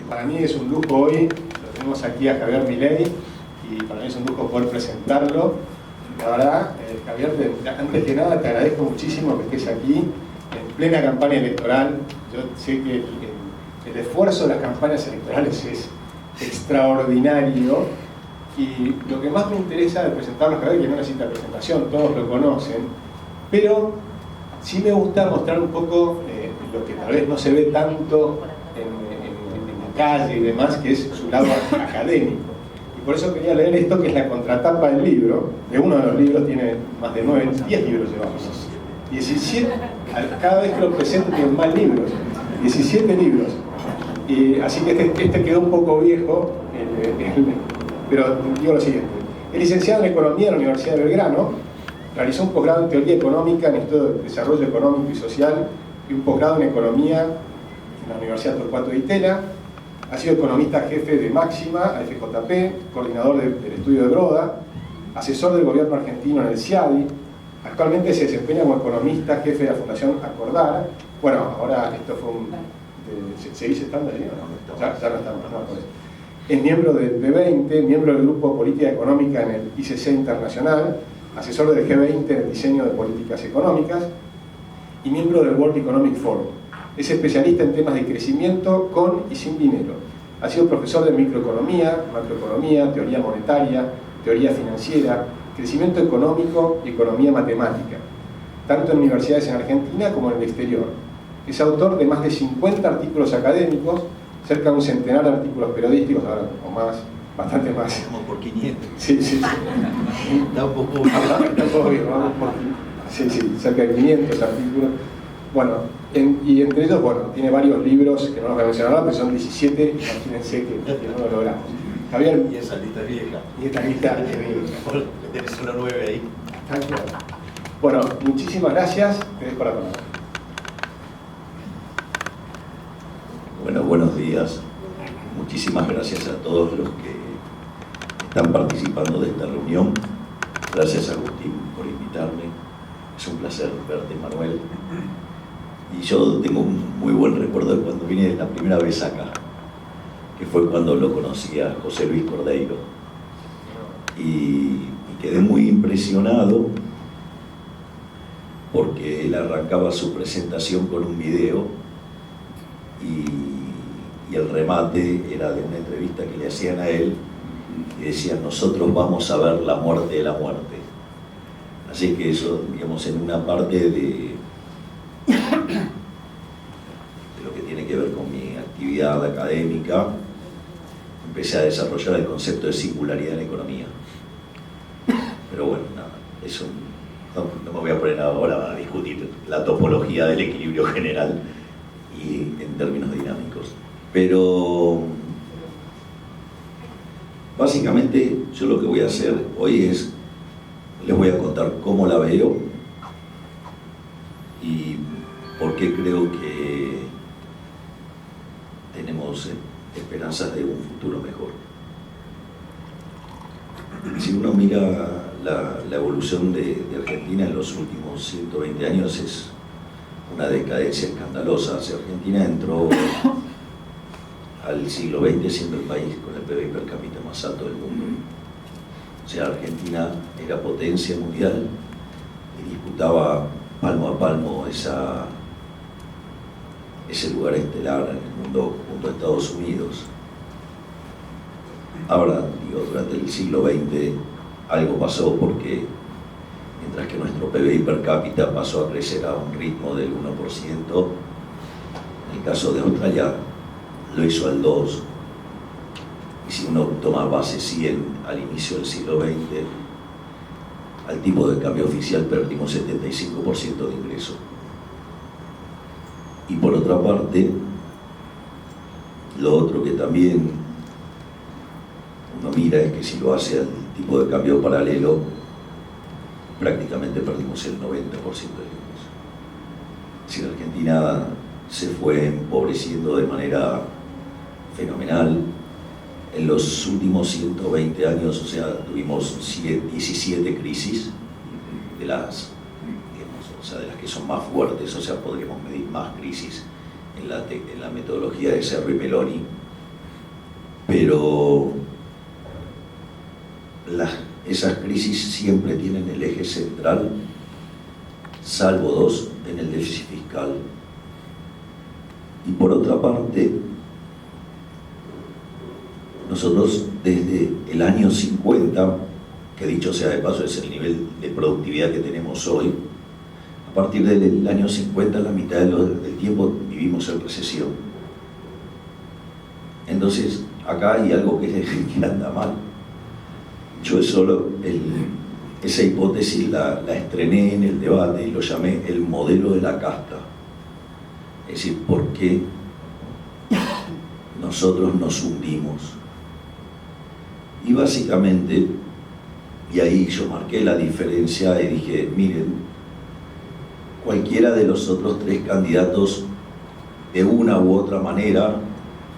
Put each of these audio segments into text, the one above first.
Para mí es un lujo hoy, lo tenemos aquí a Javier Milei, y para mí es un lujo poder presentarlo. La verdad, Javier, antes que nada te agradezco muchísimo que estés aquí en plena campaña electoral. Yo sé que el esfuerzo de las campañas electorales es extraordinario, y lo que más me interesa de presentarlo a Javier, que no necesita presentación, todos lo conocen, pero sí me gusta mostrar un poco lo que tal vez no se ve tanto en la calle y demás, que es su lado académico. Y por eso quería leer esto, que es la contratapa del libro, de uno de los libros. Tiene más de 10 libros llevamos. 17, cada vez que lo presento tiene más libros, 17 libros. Así que este quedó un poco viejo, pero digo lo siguiente. Es licenciado en Economía en la Universidad de Belgrano, realizó un posgrado en Teoría Económica en Instituto de Desarrollo Económico y Social y un posgrado en Economía en la Universidad Torcuato Di Itela. Ha sido economista jefe de Máxima, AFJP, coordinador del estudio de Broda, asesor del gobierno argentino en el CIADI. Actualmente se desempeña como economista jefe de la Fundación Acordar. Bueno, ahora esto fue un... ¿Seguís estando allí o no? Ya no estamos, no, pues. Es miembro del B20, miembro del Grupo Política Económica en el ICC Internacional, asesor del G20 en el diseño de políticas económicas y miembro del World Economic Forum. Es especialista en temas de crecimiento con y sin dinero. Ha sido profesor de microeconomía, macroeconomía, teoría monetaria, teoría financiera, crecimiento económico y economía matemática, tanto en universidades en Argentina como en el exterior. Es autor de más de 50 artículos académicos, cerca de un centenar de artículos periodísticos, ahora o más, bastante más. Como por 500. Sí, sí, sí. Está un poco... vamos por... Sí, cerca de 500 artículos. Bueno, y entre ellos, bueno, tiene varios libros que no los voy a mencionar ahora, pero son 17, imagínense que no lo logramos. Javier... Y esa lista es vieja. Y esta lista es vieja. Tenés una 9 ahí. Está claro. Bueno, muchísimas gracias, te dejo la palabra. Bueno, buenos días. Muchísimas gracias a todos los que están participando de esta reunión. Gracias, Agustín, por invitarme. Es un placer verte, Manuel. Y yo tengo un muy buen recuerdo de cuando vine la primera vez acá, que fue cuando lo conocí a José Luis Cordeiro. Y quedé muy impresionado porque él arrancaba su presentación con un video y el remate era de una entrevista que le hacían a él y decían: nosotros vamos a ver la muerte de la muerte. Así que eso, digamos, en una parte de lo que tiene que ver con mi actividad académica, empecé a desarrollar el concepto de singularidad en economía. Pero bueno, nada, eso no me voy a poner ahora a discutir la topología del equilibrio general y en términos dinámicos. Pero básicamente yo lo que voy a hacer hoy es, les voy a contar cómo la veo y por qué creo que tenemos esperanzas de un futuro mejor. Si uno mira la evolución de Argentina en los últimos 120 años, es una decadencia escandalosa. O sea, Argentina entró al siglo XX siendo el país con el PBI per cápita más alto del mundo. O sea, Argentina era potencia mundial y disputaba palmo a palmo ese lugar estelar en el mundo junto a Estados Unidos. Ahora, durante el siglo XX algo pasó, porque mientras que nuestro PBI per cápita pasó a crecer a un ritmo del 1%, en el caso de Australia lo hizo al 2%, y si uno toma base 100 al inicio del siglo XX, al tipo de cambio oficial perdimos 75% de ingreso. Y por otra parte, lo otro que también uno mira es que si lo hace al tipo de cambio paralelo, prácticamente perdimos el 90% del ingreso. Si la Argentina se fue empobreciendo de manera fenomenal, en los últimos 120 años, o sea, tuvimos 17 crisis, de las que son más fuertes, o sea, podríamos medir más crisis en la metodología de Cerro y Meloni, pero esas crisis siempre tienen el eje central, salvo dos, en el déficit fiscal. Y por otra parte, nosotros desde el año 50, que dicho sea de paso es el nivel de productividad que tenemos hoy, a partir del año 50, la mitad del tiempo vivimos en recesión. Entonces, acá hay algo que anda mal. Yo esa hipótesis la estrené en el debate y lo llamé el modelo de la casta. Es decir, ¿por qué nosotros nos hundimos? Y básicamente, y ahí yo marqué la diferencia y dije, miren, cualquiera de los otros tres candidatos, de una u otra manera,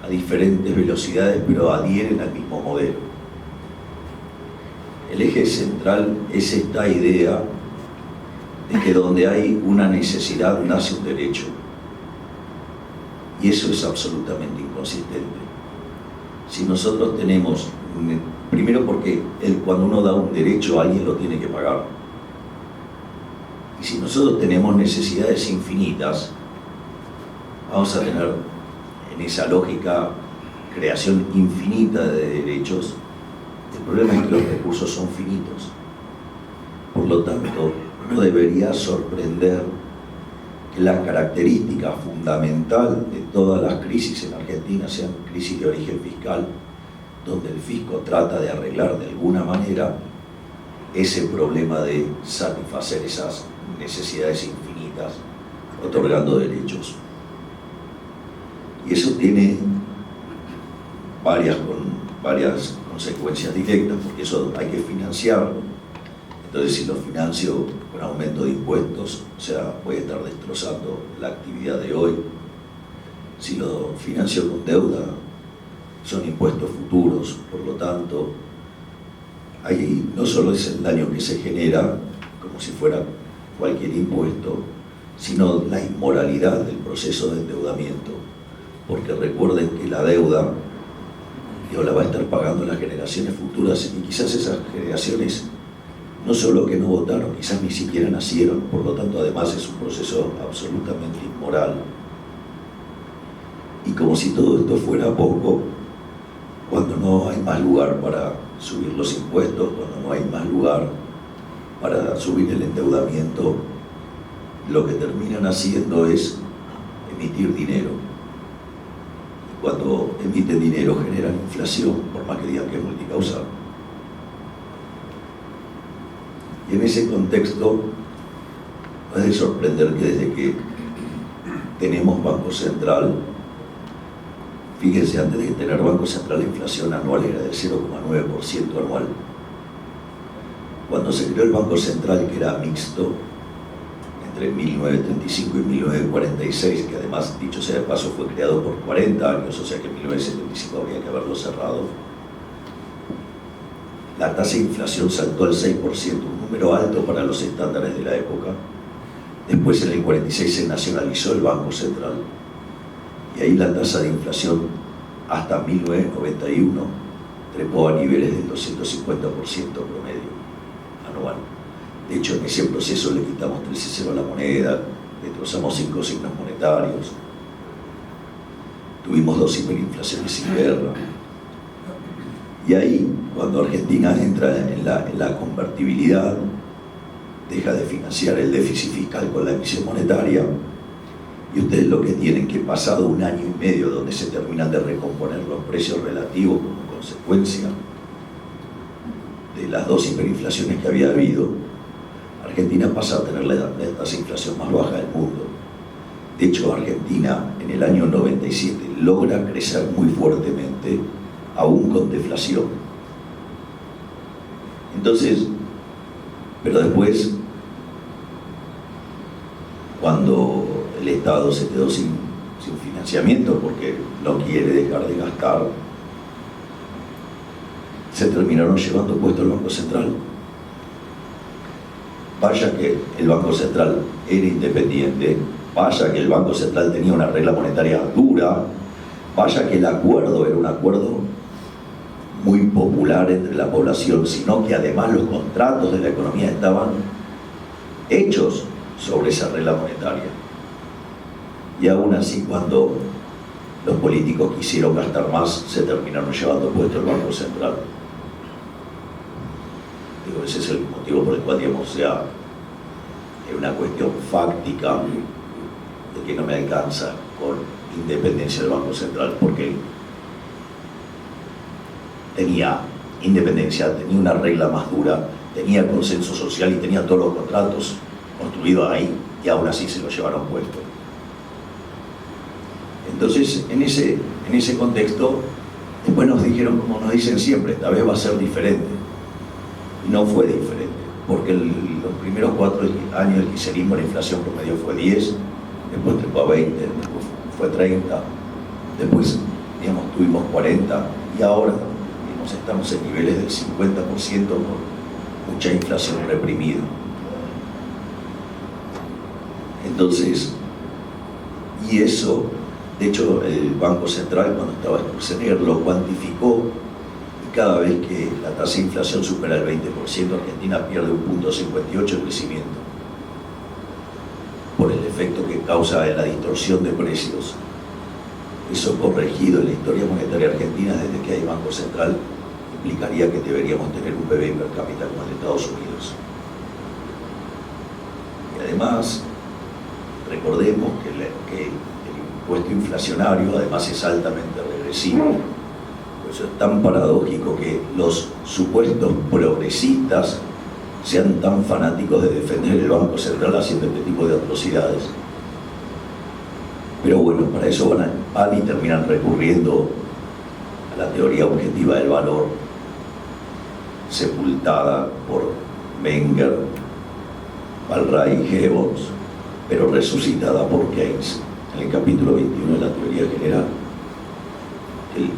a diferentes velocidades, pero adhieren al mismo modelo. El eje central es esta idea de que donde hay una necesidad nace un derecho. Y eso es absolutamente inconsistente. Si nosotros tenemos, primero porque cuando uno da un derecho, alguien lo tiene que pagar. Y si nosotros tenemos necesidades infinitas, vamos a tener en esa lógica creación infinita de derechos. El problema es que los recursos son finitos. Por lo tanto, no debería sorprender que la característica fundamental de todas las crisis en Argentina sean crisis de origen fiscal, donde el fisco trata de arreglar de alguna manera ese problema de satisfacer esas necesidades infinitas, otorgando derechos. Y eso tiene varias consecuencias directas, porque eso hay que financiarlo. Entonces, si lo financio con aumento de impuestos, o sea, voy a estar destrozando la actividad de hoy. Si lo financio con deuda, son impuestos futuros. Por lo tanto, ahí no solo es el daño que se genera, como si fuera cualquier impuesto, sino la inmoralidad del proceso de endeudamiento. Porque recuerden que la deuda la va a estar pagando las generaciones futuras, y quizás esas generaciones no solo que no votaron, quizás ni siquiera nacieron. Por lo tanto, además es un proceso absolutamente inmoral. Y como si todo esto fuera poco, cuando no hay más lugar para subir los impuestos, cuando no hay más lugar para subir el endeudamiento, lo que terminan haciendo es emitir dinero. Cuando emiten dinero generan inflación, por más que digan que es multicausal. Y en ese contexto no es de sorprender que desde que tenemos Banco Central, fíjense, antes de tener Banco Central la inflación anual era del 0,9% anual. Cuando se creó el Banco Central, que era mixto, entre 1935 y 1946, que además, dicho sea de paso, fue creado por 40 años, o sea que en 1975 habría que haberlo cerrado, la tasa de inflación saltó al 6%, un número alto para los estándares de la época. Después, en el 46, se nacionalizó el Banco Central, y ahí la tasa de inflación, hasta 1991, trepó a niveles del 250% promedio anual. De hecho, en ese proceso le quitamos 13-0 a la moneda, destrozamos 5 signos monetarios, tuvimos 2 hiperinflaciones sin guerra. Y ahí, cuando Argentina entra en la convertibilidad, deja de financiar el déficit fiscal con la emisión monetaria, y ustedes lo que tienen, que pasado un año y medio donde se terminan de recomponer los precios relativos como consecuencia de las 2 hiperinflaciones que había habido, Argentina pasa a tener la tasa de inflación más baja del mundo. De hecho, Argentina en el año 97 logra crecer muy fuertemente, aún con deflación. Entonces, pero después, cuando el Estado se quedó sin financiamiento porque no quiere dejar de gastar, se terminaron llevando puesto el Banco Central. Vaya que el Banco Central era independiente, vaya que el Banco Central tenía una regla monetaria dura, vaya que el acuerdo era un acuerdo muy popular entre la población, sino que además los contratos de la economía estaban hechos sobre esa regla monetaria. Y aún así, cuando los políticos quisieron gastar más, se terminaron llevando puesto el Banco Central. Digo, ese es el motivo por el cual, digamos, o sea, es una cuestión fáctica de que no me alcanza con independencia del Banco Central, porque tenía independencia, tenía una regla más dura, tenía consenso social y tenía todos los contratos construidos ahí, y aún así se lo llevaron puesto. Entonces, en ese contexto, después nos dijeron, como nos dicen siempre, esta vez va a ser diferente. Y no fue diferente, porque los primeros 4 años del kirchnerismo la inflación promedio fue 10, después trepó a 20, después fue 30, después, digamos, tuvimos 40, y ahora, digamos, estamos en niveles del 50% con mucha inflación reprimida. Entonces, y eso, de hecho, el Banco Central, cuando estaba Sturzenegger, lo cuantificó, y cada vez que la tasa de inflación supera el 20%, Argentina pierde un punto 58 de crecimiento, por el efecto que causa la distorsión de precios. Eso, corregido en la historia monetaria argentina desde que hay Banco Central, implicaría que deberíamos tener un PBI per cápita como el de Estados Unidos. Y además, recordemos que el impuesto inflacionario además es altamente regresivo. Por eso es tan paradójico que los supuestos progresistas sean tan fanáticos de defender el Banco Central haciendo este tipo de atrocidades. Pero bueno, para eso van y terminan recurriendo a la teoría objetiva del valor, sepultada por Menger, Ballray y Jevons, pero resucitada por Keynes en el capítulo 21 de la teoría general. Él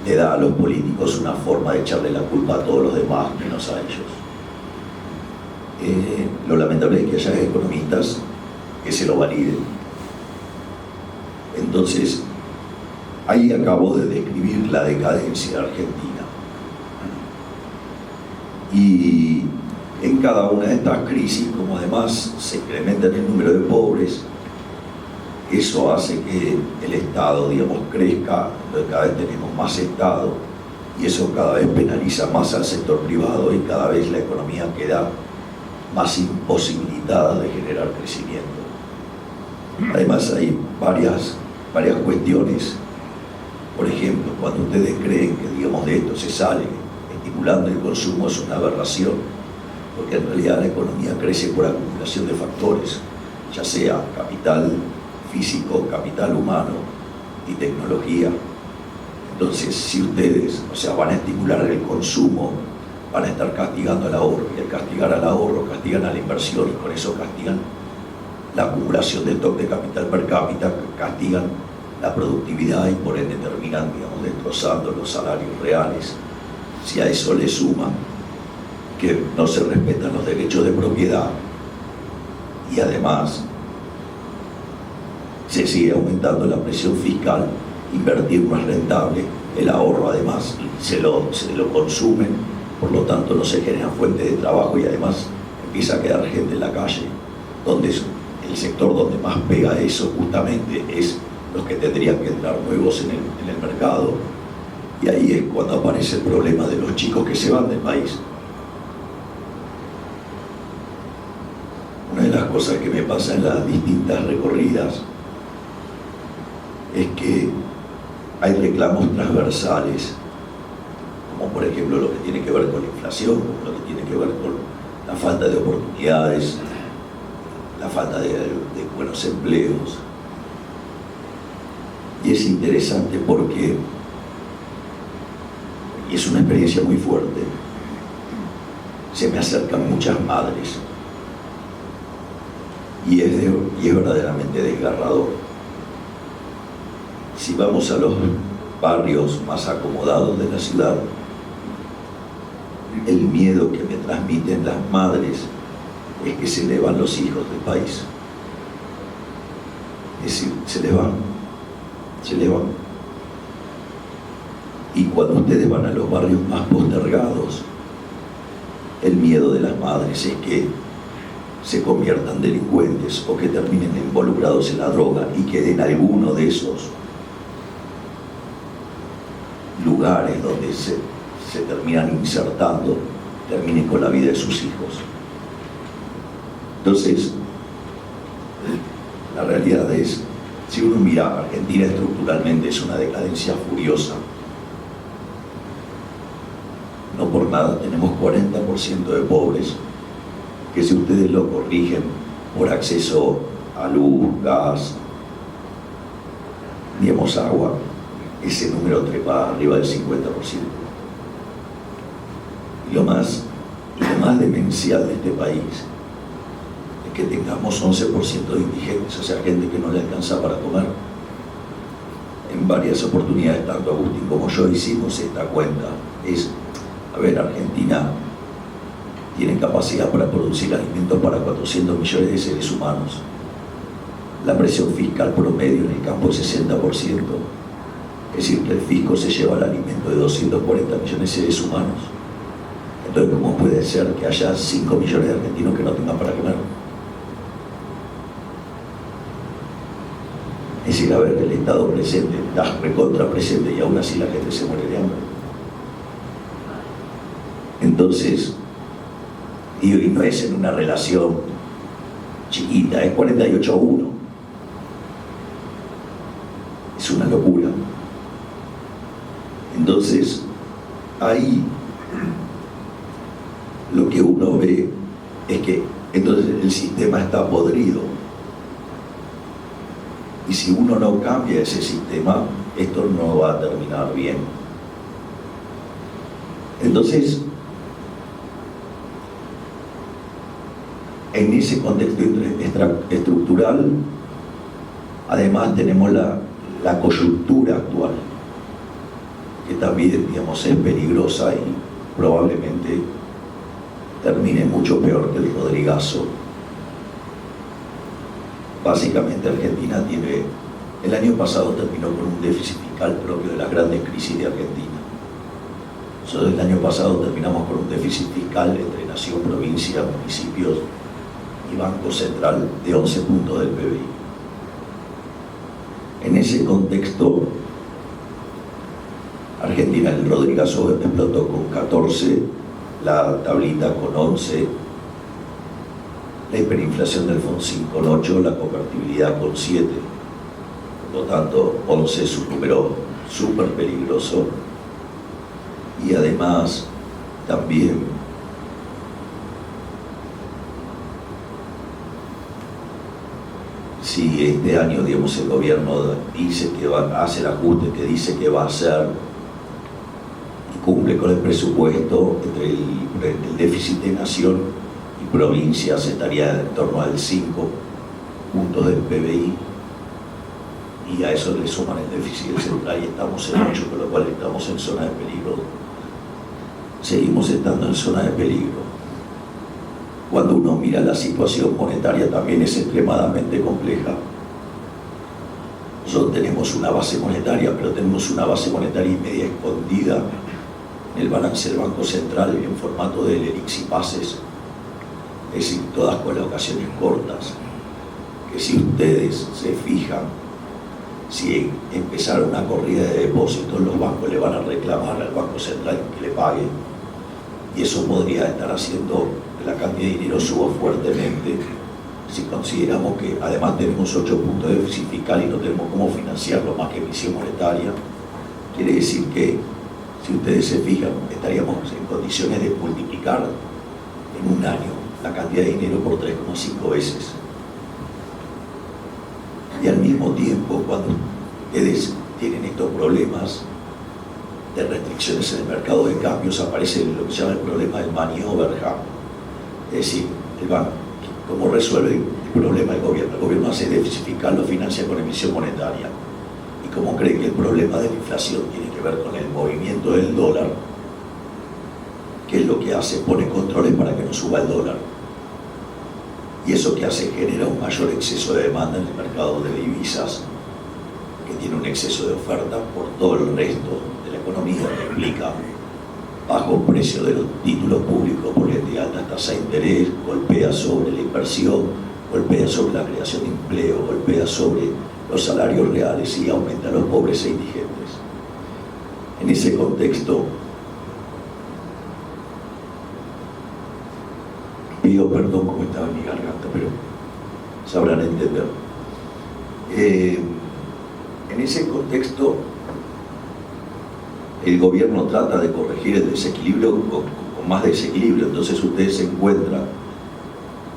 le da a los políticos una forma de echarle la culpa a todos los demás, menos a ellos. Lo lamentable es que haya economistas que se lo validen. Entonces, ahí acabo de describir la decadencia argentina. Y en cada una de estas crisis, como además se incrementa el número de pobres, eso hace que el Estado, digamos, crezca, cada vez tenemos más Estado, y eso cada vez penaliza más al sector privado y cada vez la economía queda más imposibilitada de generar crecimiento. Además hay varias cuestiones. Por ejemplo, cuando ustedes creen que, digamos, de esto se sale estimulando el consumo, es una aberración, porque en realidad la economía crece por acumulación de factores, ya sea capital físico, capital humano y tecnología. Entonces, si ustedes, o sea, van a estimular el consumo, van a estar castigando al ahorro, y al castigar al ahorro, castigan a la inversión, y con eso castigan la acumulación de stock de capital per cápita, castigan la productividad y por ende terminan, digamos, destrozando los salarios reales. Si a eso le suman que no se respetan los derechos de propiedad y además se sigue aumentando la presión fiscal, invertir no es rentable, el ahorro además se lo consumen, por lo tanto no se generan fuentes de trabajo y además empieza a quedar gente en la calle, donde el sector donde más pega eso justamente es los que tendrían que entrar nuevos en el mercado, y ahí es cuando aparece el problema de los chicos que se van del país. Una de las cosas que me pasa en las distintas recorridas es que hay reclamos transversales, como por ejemplo lo que tiene que ver con la inflación, como lo que tiene que ver con la falta de oportunidades, la falta de buenos empleos. Y es interesante porque, y es una experiencia muy fuerte, se me acercan muchas madres y es verdaderamente desgarrador. Si vamos a los barrios más acomodados de la ciudad, el miedo que me transmiten las madres es que se le van los hijos del país. Es decir, se le van. Y cuando ustedes van a los barrios más postergados, el miedo de las madres es que se conviertan delincuentes o que terminen involucrados en la droga y que en alguno de esos lugares donde se terminan insertando, terminen con la vida de sus hijos. Entonces, la realidad es, si uno mira, Argentina estructuralmente es una decadencia furiosa. No por nada tenemos 40% de pobres, que si ustedes lo corrigen por acceso a luz, gas, digamos agua, ese número trepa arriba del 50%. Y lo más demencial de este país es que tengamos 11% de indigentes, o sea, gente que no le alcanza para comer. En varias oportunidades, tanto Agustín como yo hicimos esta cuenta. A ver, Argentina tiene capacidad para producir alimentos para 400 millones de seres humanos. La presión fiscal promedio en el campo es 60%. Es decir, que el fisco se lleva el alimento de 240 millones de seres humanos. Entonces, ¿cómo puede ser que haya 5 millones de argentinos que no tengan para comer? Es decir, a ver, el Estado presente, está recontra presente y aún así la gente se muere de hambre. Entonces, y no es en una relación chiquita, es 48-1. Es una locura. Entonces, ahí lo que uno ve es que entonces el sistema está podrido. Y si uno no cambia ese sistema, esto no va a terminar bien. Entonces, en ese contexto estructural, además tenemos la coyuntura actual, que también, digamos, es peligrosa y probablemente termine mucho peor que el Rodrigazo. Básicamente Argentina el año pasado terminó con un déficit fiscal propio de las grandes crisis de Argentina. Nosotros el año pasado terminamos con un déficit fiscal entre nación, provincia, municipios y Banco Central de 11 puntos del PBI. En ese contexto, Argentina, el Rodrigazo explotó con 14, la tablita con 11, la hiperinflación del FONSIN con 8, la convertibilidad con 7. Por lo tanto, 11 es un número súper peligroso. Y además, también si este año, digamos, el gobierno dice que hace el ajuste que dice que va a hacer y cumple con el presupuesto, entre el déficit de nación y provincias estaría en torno al 5 puntos del PBI, y a eso le suman el déficit del central y estamos en 8, con lo cual estamos en zona de peligro. Seguimos estando en zona de peligro. Cuando uno mira la situación monetaria también es extremadamente compleja. Nosotros tenemos una base monetaria, pero tenemos una base monetaria y media escondida en el balance del Banco Central en formato de LELIQs y pases, es decir, todas colocaciones cortas, que si ustedes se fijan, si empezaron una corrida de depósitos, los bancos le van a reclamar al Banco Central que le pague, y eso podría estar haciendo que la cantidad de dinero suba fuertemente. Si consideramos que además tenemos 8 puntos de déficit fiscal y no tenemos cómo financiarlo más que emisión monetaria, quiere decir que, si ustedes se fijan, estaríamos en condiciones de multiplicar en un año la cantidad de dinero por 3,5 veces. Y al mismo tiempo, cuando ustedes tienen estos problemas de restricciones en el mercado de cambios, aparece lo que se llama el problema del money overhang. Es decir, el banco, ¿cómo resuelve el problema del gobierno? El gobierno hace déficit fiscal, lo financia con emisión monetaria. Y como cree que el problema de la inflación tiene que ver con el movimiento del dólar, ¿qué es lo que hace? Pone controles para que no suba el dólar. Y eso que hace genera un mayor exceso de demanda en el mercado de divisas, que tiene un exceso de oferta por todo el resto de la economía que implica bajo precio de los títulos públicos porque de alta tasa de interés, golpea sobre la inversión, golpea sobre la creación de empleo, golpea sobre los salarios reales y aumenta a los pobres e indigentes. En ese contexto, pido perdón como estaba en mi garganta, pero sabrán entender. En ese contexto, el gobierno trata de corregir el desequilibrio con más desequilibrio. Entonces ustedes se encuentran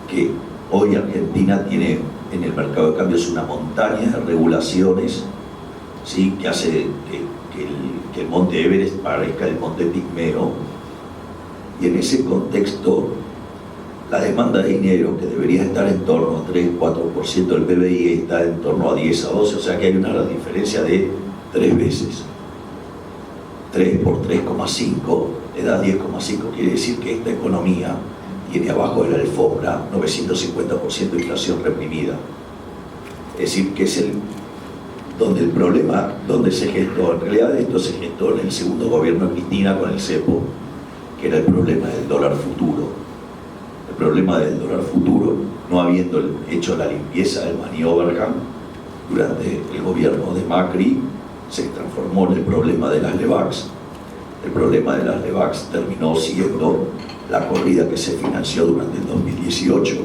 que hoy Argentina tiene en el mercado de cambios una montaña de regulaciones, ¿sí?, que hace que el monte Everest parezca el monte Pigmeo, y en ese contexto la demanda de dinero, que debería estar en torno a 3-4% del PBI, está en torno a 10 a 12, o sea que hay una diferencia de 3 veces. 3 por 3,5 le da 10,5, quiere decir que esta economía tiene abajo de la alfombra 950% de inflación reprimida. Es decir, que es donde el problema, donde se gestó, en realidad esto se gestó en el segundo gobierno de Cristina con el cepo, que era el problema del dólar futuro. El problema del dólar futuro, no habiendo hecho la limpieza del money overhang durante el gobierno de Macri, se transformó en el problema de las LEVAX. El problema de las LEVAX terminó siendo la corrida que se financió durante el 2018,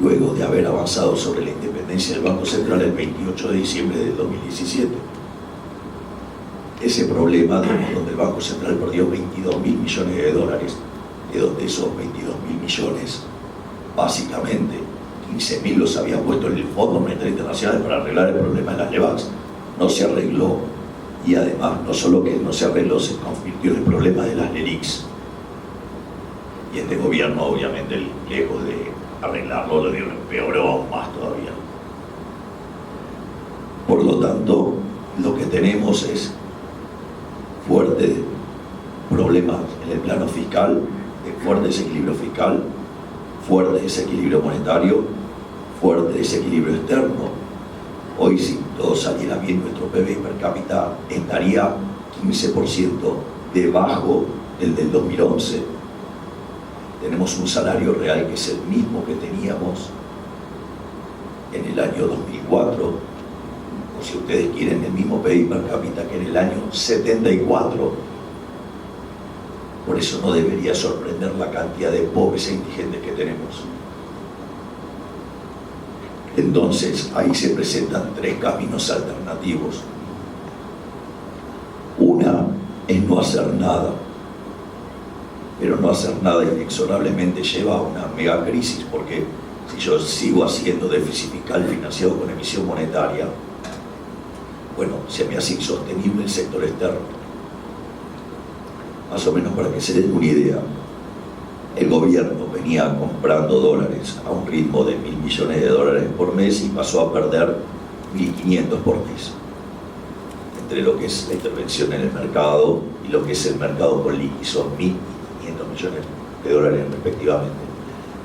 luego de haber avanzado sobre la independencia del Banco Central el 28 de diciembre del 2017. Ese problema, donde el Banco Central perdió 22.000 millones de dólares, de donde esos 22.000 millones, básicamente 15.000 los habían puesto en el Fondo Monetario Internacional para arreglar el problema de las LEVAX, no se arregló, y además no solo que no se arregló, se convirtió en el problema de las LELIQs. Y este gobierno, obviamente, lejos de arreglarlo, lo empeoró aún más todavía. Por lo tanto, lo que tenemos es fuertes problemas en el plano fiscal, fuerte desequilibrio fiscal, fuerte desequilibrio monetario, fuerte desequilibrio externo. Hoy, si todo saliera bien, nuestro PBI per cápita estaría 15% debajo del 2011. Tenemos un salario real que es el mismo que teníamos en el año 2004, o si ustedes quieren, el mismo PBI per cápita que en el año 74. Por eso no debería sorprender la cantidad de pobres e indigentes que tenemos. Entonces, ahí se presentan 3 caminos alternativos. Una es no hacer nada, pero no hacer nada inexorablemente lleva a una mega crisis, porque si yo sigo haciendo déficit fiscal financiado con emisión monetaria, bueno, se me hace insostenible el sector externo. Más o menos para que se den una idea, el gobierno venía comprando dólares a un ritmo de 1.000 millones de dólares por mes y pasó a perder 1.500 por mes. Entre lo que es la intervención en el mercado y lo que es el mercado con liquidez, son 1.500 millones de dólares respectivamente.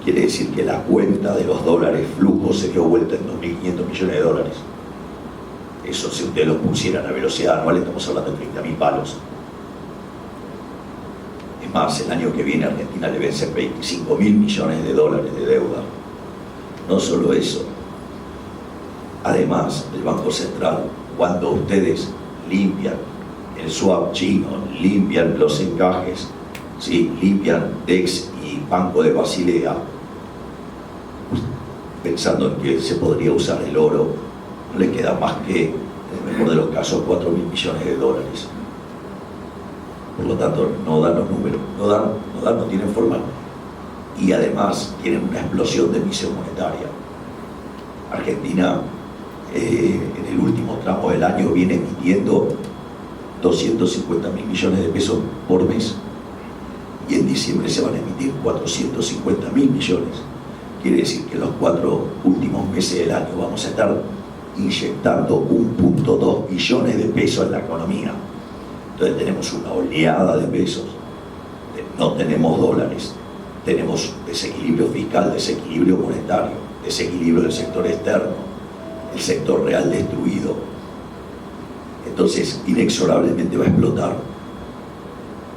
Quiere decir que la cuenta de los dólares flujos se dio vuelta en 2.500 millones de dólares. Eso, si ustedes lo pusieran a velocidad anual, estamos hablando de 30.000 palos. Es más, el año que viene a Argentina le vencen 25.000 millones de dólares de deuda. No solo eso, además el Banco Central, cuando ustedes limpian el swap chino, limpian los encajes, ¿sí?, limpian DEX y Banco de Basilea, pensando en que se podría usar el oro, no le queda más que, en el mejor de los casos, 4.000 millones de dólares. Por lo tanto, no dan los números, no tienen forma. Y además tienen una explosión de emisión monetaria. Argentina, en el último tramo del año, viene emitiendo 250.000 millones de pesos por mes. Y en diciembre se van a emitir 450.000 millones. Quiere decir que en los 4 últimos meses del año vamos a estar inyectando 1.2 billones de pesos en la economía. Entonces tenemos una oleada de pesos, no tenemos dólares, tenemos desequilibrio fiscal, desequilibrio monetario, desequilibrio del sector externo, el sector real destruido. Entonces, inexorablemente va a explotar.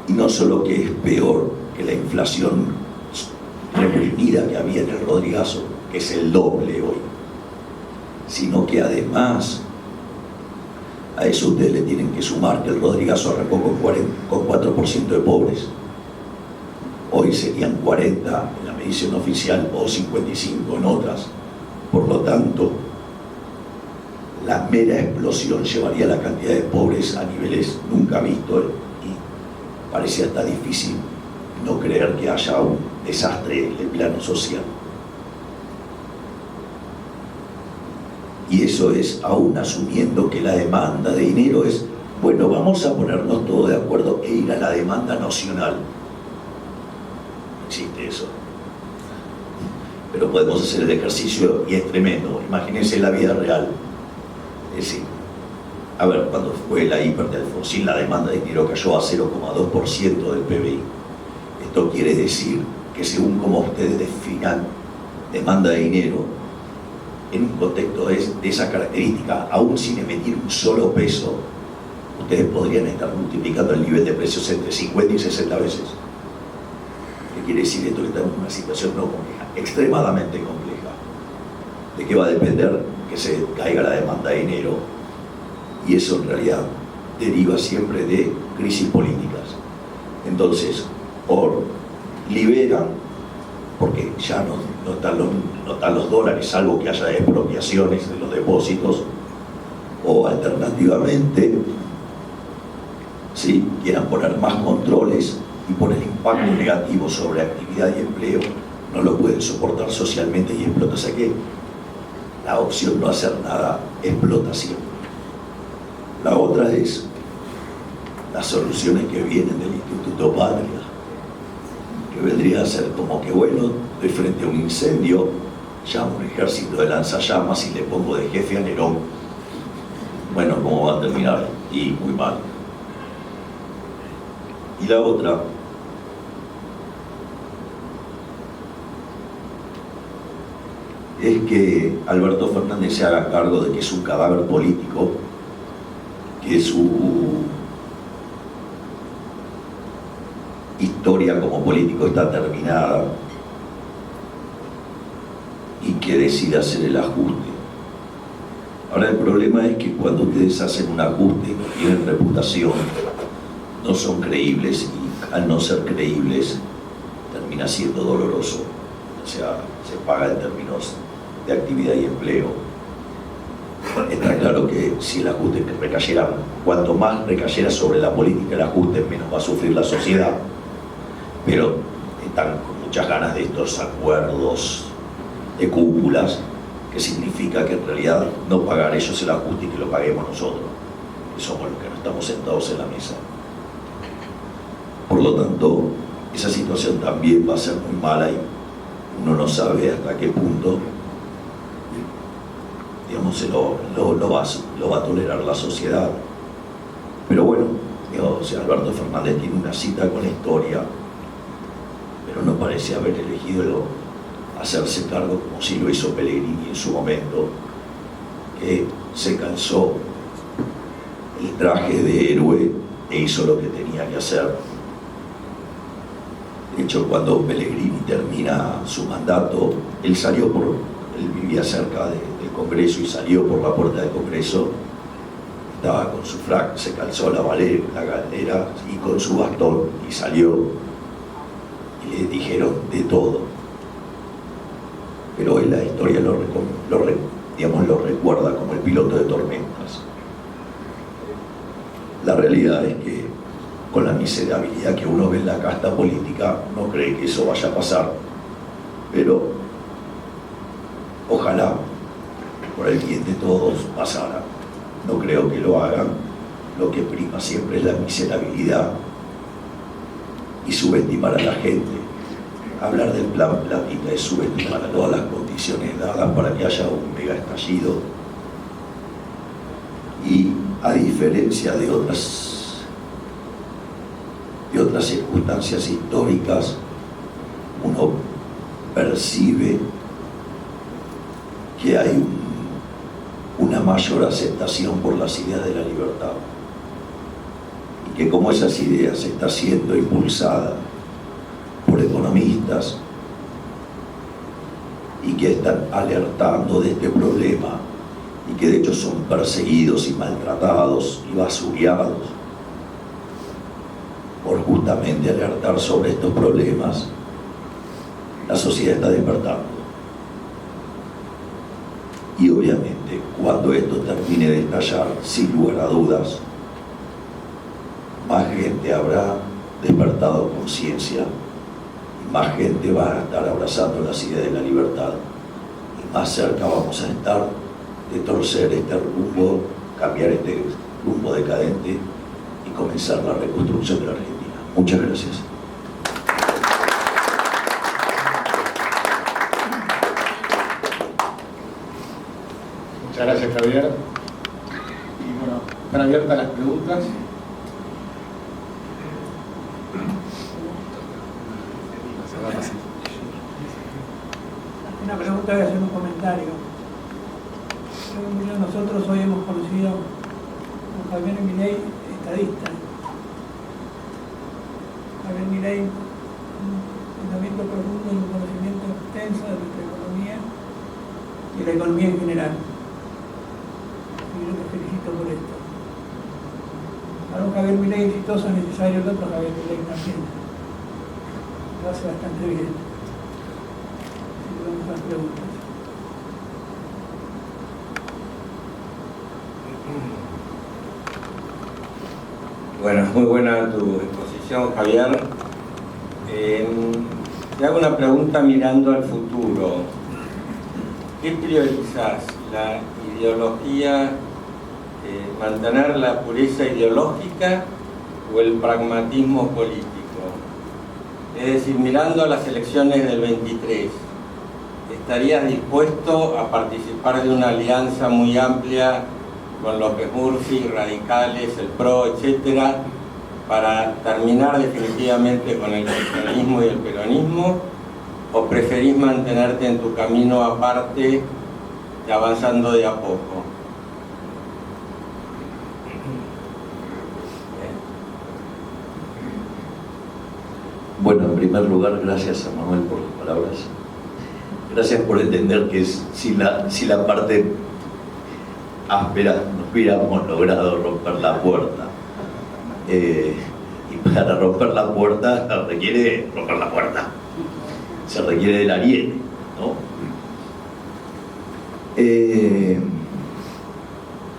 Y no solo que es peor que la inflación reprimida que había en el Rodrigazo, que es el doble hoy, sino que además a eso ustedes le tienen que sumar que el Rodrigazo arrancó con 4% de pobres. Hoy serían 40 en la medición oficial o 55 en otras. Por lo tanto, la mera explosión llevaría la cantidad de pobres a niveles nunca vistos y parecía hasta difícil no creer que haya un desastre en el plano social. Y eso es aún asumiendo que la demanda de dinero es, bueno, vamos a ponernos todos de acuerdo e ir a la demanda nacional. No existe eso. Pero podemos hacer el ejercicio y es tremendo. Imagínense la vida real. Es decir, a ver, cuando fue la hiper de Alfonsín, la demanda de dinero cayó a 0,2% del PBI. Esto quiere decir que según como ustedes definan demanda de dinero, en un contexto de esa característica, aún sin emitir un solo peso, ustedes podrían estar multiplicando el nivel de precios entre 50 y 60 veces. ¿Qué quiere decir esto? Que estamos en una situación no compleja, extremadamente compleja. ¿De qué va a depender que se caiga la demanda de dinero? Y eso en realidad deriva siempre de crisis políticas. Entonces, o liberan, porque ya no están los dólares, salvo que haya expropiaciones de los depósitos, o alternativamente, ¿sí?, quieran poner más controles y por el impacto negativo sobre actividad y empleo no lo pueden soportar socialmente y explota. O sea que la opción no hacer nada explota siempre. La otra es las soluciones que vienen del Instituto Patria, que vendría a ser como que, bueno, estoy frente a un incendio, llamo un ejército de lanzallamas y le pongo de jefe a Nerón. Bueno, ¿cómo va a terminar? Y muy mal. Y la otra es que Alberto Fernández se haga cargo de que es un cadáver político, que su historia como político está terminada y que decide hacer el ajuste. Ahora el problema es que cuando ustedes hacen un ajuste, tienen reputación, no son creíbles y al no ser creíbles termina siendo doloroso. O sea, se paga en términos de actividad y empleo. Está claro que si el ajuste recayera, cuanto más recayera sobre la política el ajuste, menos va a sufrir la sociedad. Pero están con muchas ganas de estos acuerdos de cúpulas, que significa que en realidad no pagar ellos el ajuste y que lo paguemos nosotros, que somos los que no estamos sentados en la mesa. Por lo tanto, esa situación también va a ser muy mala y uno no sabe hasta qué punto, digamos, lo va a tolerar la sociedad. Pero bueno, o sea, Alberto Fernández tiene una cita con la historia, pero no parece haber elegido hacerse cargo como si lo hizo Pellegrini en su momento, que se calzó el traje de héroe e hizo lo que tenía que hacer. De hecho, cuando Pellegrini termina su mandato, él vivía cerca del Congreso y salió por la puerta del Congreso, estaba con su frac, se calzó la galera y con su bastón y salió, y le dijeron de todo. Pero hoy la historia lo recuerda como el piloto de tormentas. La realidad es que con la miserabilidad que uno ve en la casta política, no cree que eso vaya a pasar, pero ojalá por el bien de todos pasara. No creo que lo hagan. Lo que prima siempre es la miserabilidad y subestimar a la gente. Hablar del plan Platita es subestimar a todas las condiciones dadas para que haya un mega estallido. Y a diferencia de otras circunstancias históricas, uno percibe que hay una mayor aceptación por las ideas de la libertad, y que como esas ideas está siendo impulsada por economistas y que están alertando de este problema y que de hecho son perseguidos y maltratados y basureados por justamente alertar sobre estos problemas, la sociedad está despertando. Y obviamente, cuando esto termine de estallar, sin lugar a dudas, más gente habrá despertado conciencia, y más gente va a estar abrazando las ideas de la libertad, y más cerca vamos a estar de torcer este rumbo, cambiar este rumbo decadente y comenzar la reconstrucción de la Argentina. Muchas gracias. Muchas gracias, Javier. Y bueno, están abiertas las preguntas. Una pregunta y hacer un comentario. Nosotros hoy hemos conocido a Javier Milei, estadista. Javier Milei, un pensamiento profundo y un conocimiento extenso de nuestra economía y la economía en general. Y yo te felicito por esto. Para un Javier Milei exitoso es necesario el otro Javier Milei también. Lo hace bastante bien. Si tenemos más preguntas. Bueno, muy buena tu exposición, Javier. Te hago una pregunta mirando al futuro. ¿Qué priorizás? ¿La ideología, mantener la pureza ideológica o el pragmatismo político? Es decir, mirando a las elecciones del 23, ¿estarías dispuesto a participar de una alianza muy amplia con López Murphy, radicales, el PRO, etcétera, para terminar definitivamente con el kirchnerismo y el peronismo? ¿O preferís mantenerte en tu camino aparte y avanzando de a poco? Bueno, en primer lugar, gracias a Manuel por tus palabras. Gracias por entender que si la parte áspera no hubiéramos logrado romper la puerta. Y para romper la puerta se requiere romper la puerta. Se requiere del ariete, ¿no?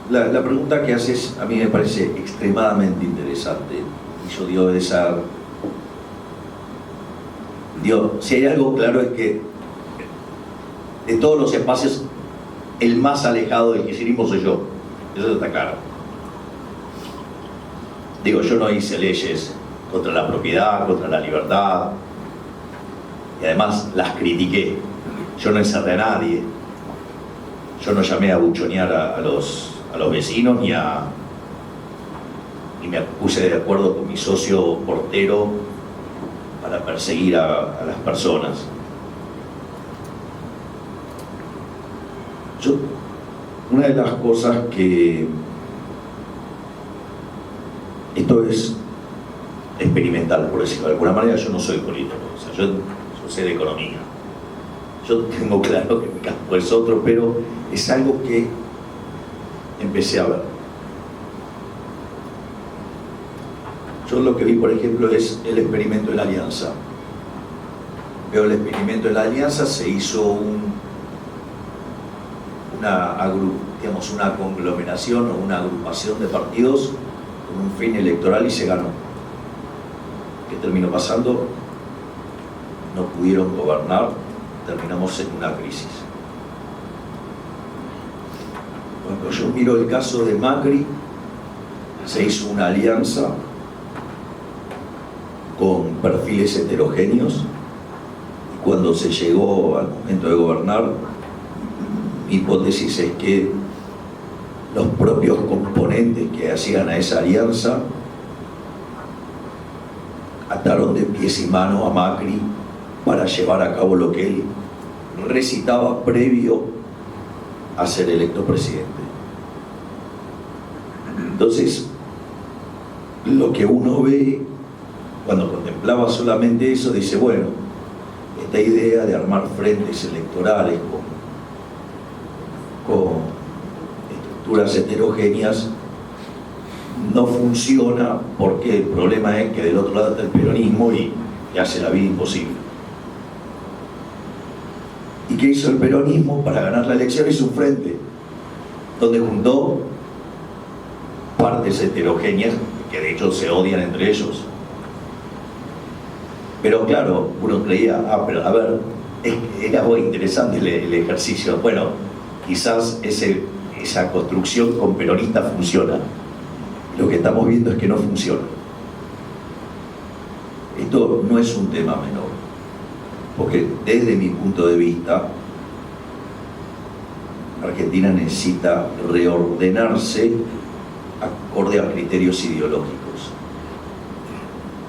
La pregunta que haces a mí me parece extremadamente interesante. Y yo si hay algo claro es que de todos los espacios el más alejado del kirchnerismo soy yo. Eso está claro. Digo, yo no hice leyes contra la propiedad, contra la libertad, y además las critiqué. Yo no encerré a nadie. Yo no llamé a buchonear a los vecinos ni me puse de acuerdo con mi socio portero para perseguir a las personas. Una de las cosas que... Esto es experimental, por decirlo de alguna manera. Yo no soy político, o sea, yo sé de economía. Yo tengo claro que mi campo es otro, pero es algo que empecé a ver. Yo lo que vi, por ejemplo, es el experimento de la alianza. Veo el experimento de la alianza, se hizo una conglomeración o una agrupación de partidos con un fin electoral y se ganó. ¿Qué terminó pasando? No pudieron gobernar, terminamos en una crisis. Cuando yo miro el caso de Macri, se hizo una alianza con perfiles heterogéneos y cuando se llegó al momento de gobernar, mi hipótesis es que los propios componentes que hacían a esa alianza ataron de pies y manos a Macri para llevar a cabo lo que él recitaba previo a ser electo presidente. Entonces, lo que uno ve cuando contemplaba solamente eso, dice, bueno, esta idea de armar frentes electorales con estructuras heterogéneas no funciona, porque el problema es que del otro lado está el peronismo y hace la vida imposible. ¿Y qué hizo el peronismo para ganar la elección? Hizo un frente donde juntó partes heterogéneas que de hecho se odian entre ellos. Pero claro, uno creía, pero a ver, era muy interesante el ejercicio. Bueno, quizás esa construcción con peronista funciona. Lo que estamos viendo es que no funciona. Esto no es un tema menor, porque desde mi punto de vista, Argentina necesita reordenarse acorde a criterios ideológicos.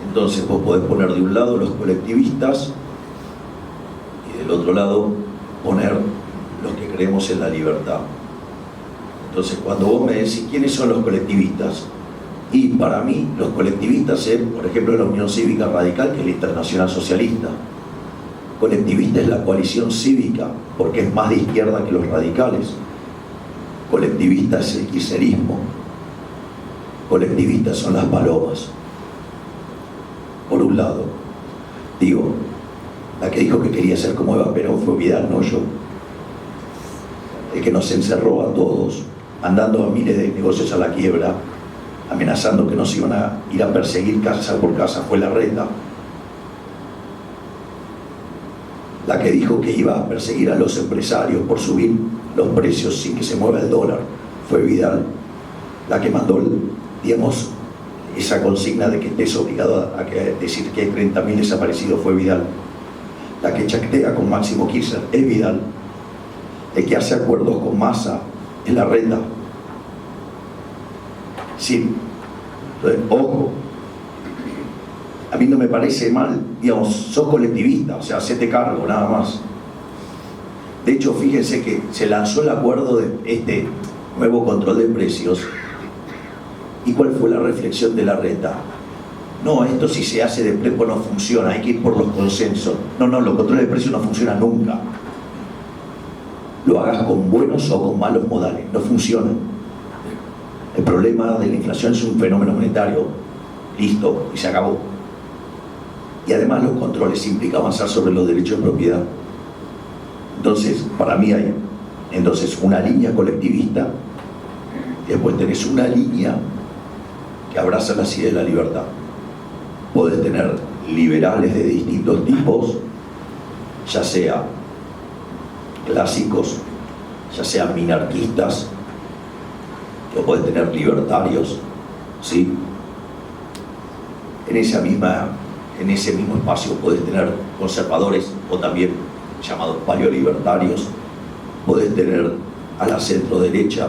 Entonces vos podés poner de un lado los colectivistas y del otro lado poner los que creemos en la libertad. Entonces cuando vos me decís quiénes son los colectivistas, y para mí los colectivistas es, por ejemplo, la Unión Cívica Radical, que es la Internacional Socialista. Colectivista es la coalición cívica, porque es más de izquierda que los radicales. Colectivista es el kirchnerismo. Colectivistas son las palomas. Por un lado, digo, la que dijo que quería ser como Eva Perón fue Vidal, no yo. El que nos encerró a todos, mandando a miles de negocios a la quiebra, amenazando que nos iban a ir a perseguir casa por casa, fue Larreta. La que dijo que iba a perseguir a los empresarios por subir los precios sin que se mueva el dólar fue Vidal. La que mandó, digamos, esa consigna de que estés obligado a decir que hay 30.000 desaparecidos fue Vidal. La que chactea con Máximo Kirchner es Vidal. El que hace acuerdos con Massa es Larreta. Sí, entonces, ojo, a mí no me parece mal, digamos, sos colectivista, o sea, hacete cargo, nada más. De hecho, fíjense que se lanzó el acuerdo de este nuevo control de precios. ¿Y cuál fue la reflexión de Larreta? No, esto si se hace de prepo no funciona, hay que ir por los consensos. No, los controles de precios no funcionan nunca. Lo hagas con buenos o con malos modales, no funcionan. El problema de la inflación es un fenómeno monetario, listo, y se acabó. Y además los controles implican avanzar sobre los derechos de propiedad. Entonces, para mí hay una línea colectivista, y después tenés una línea que abraza las ideas de la libertad. Podés tener liberales de distintos tipos, ya sea clásicos, ya sean minarquistas, o podés tener libertarios, ¿sí? En ese mismo espacio podés tener conservadores o también llamados paleolibertarios, podés tener a la centro derecha,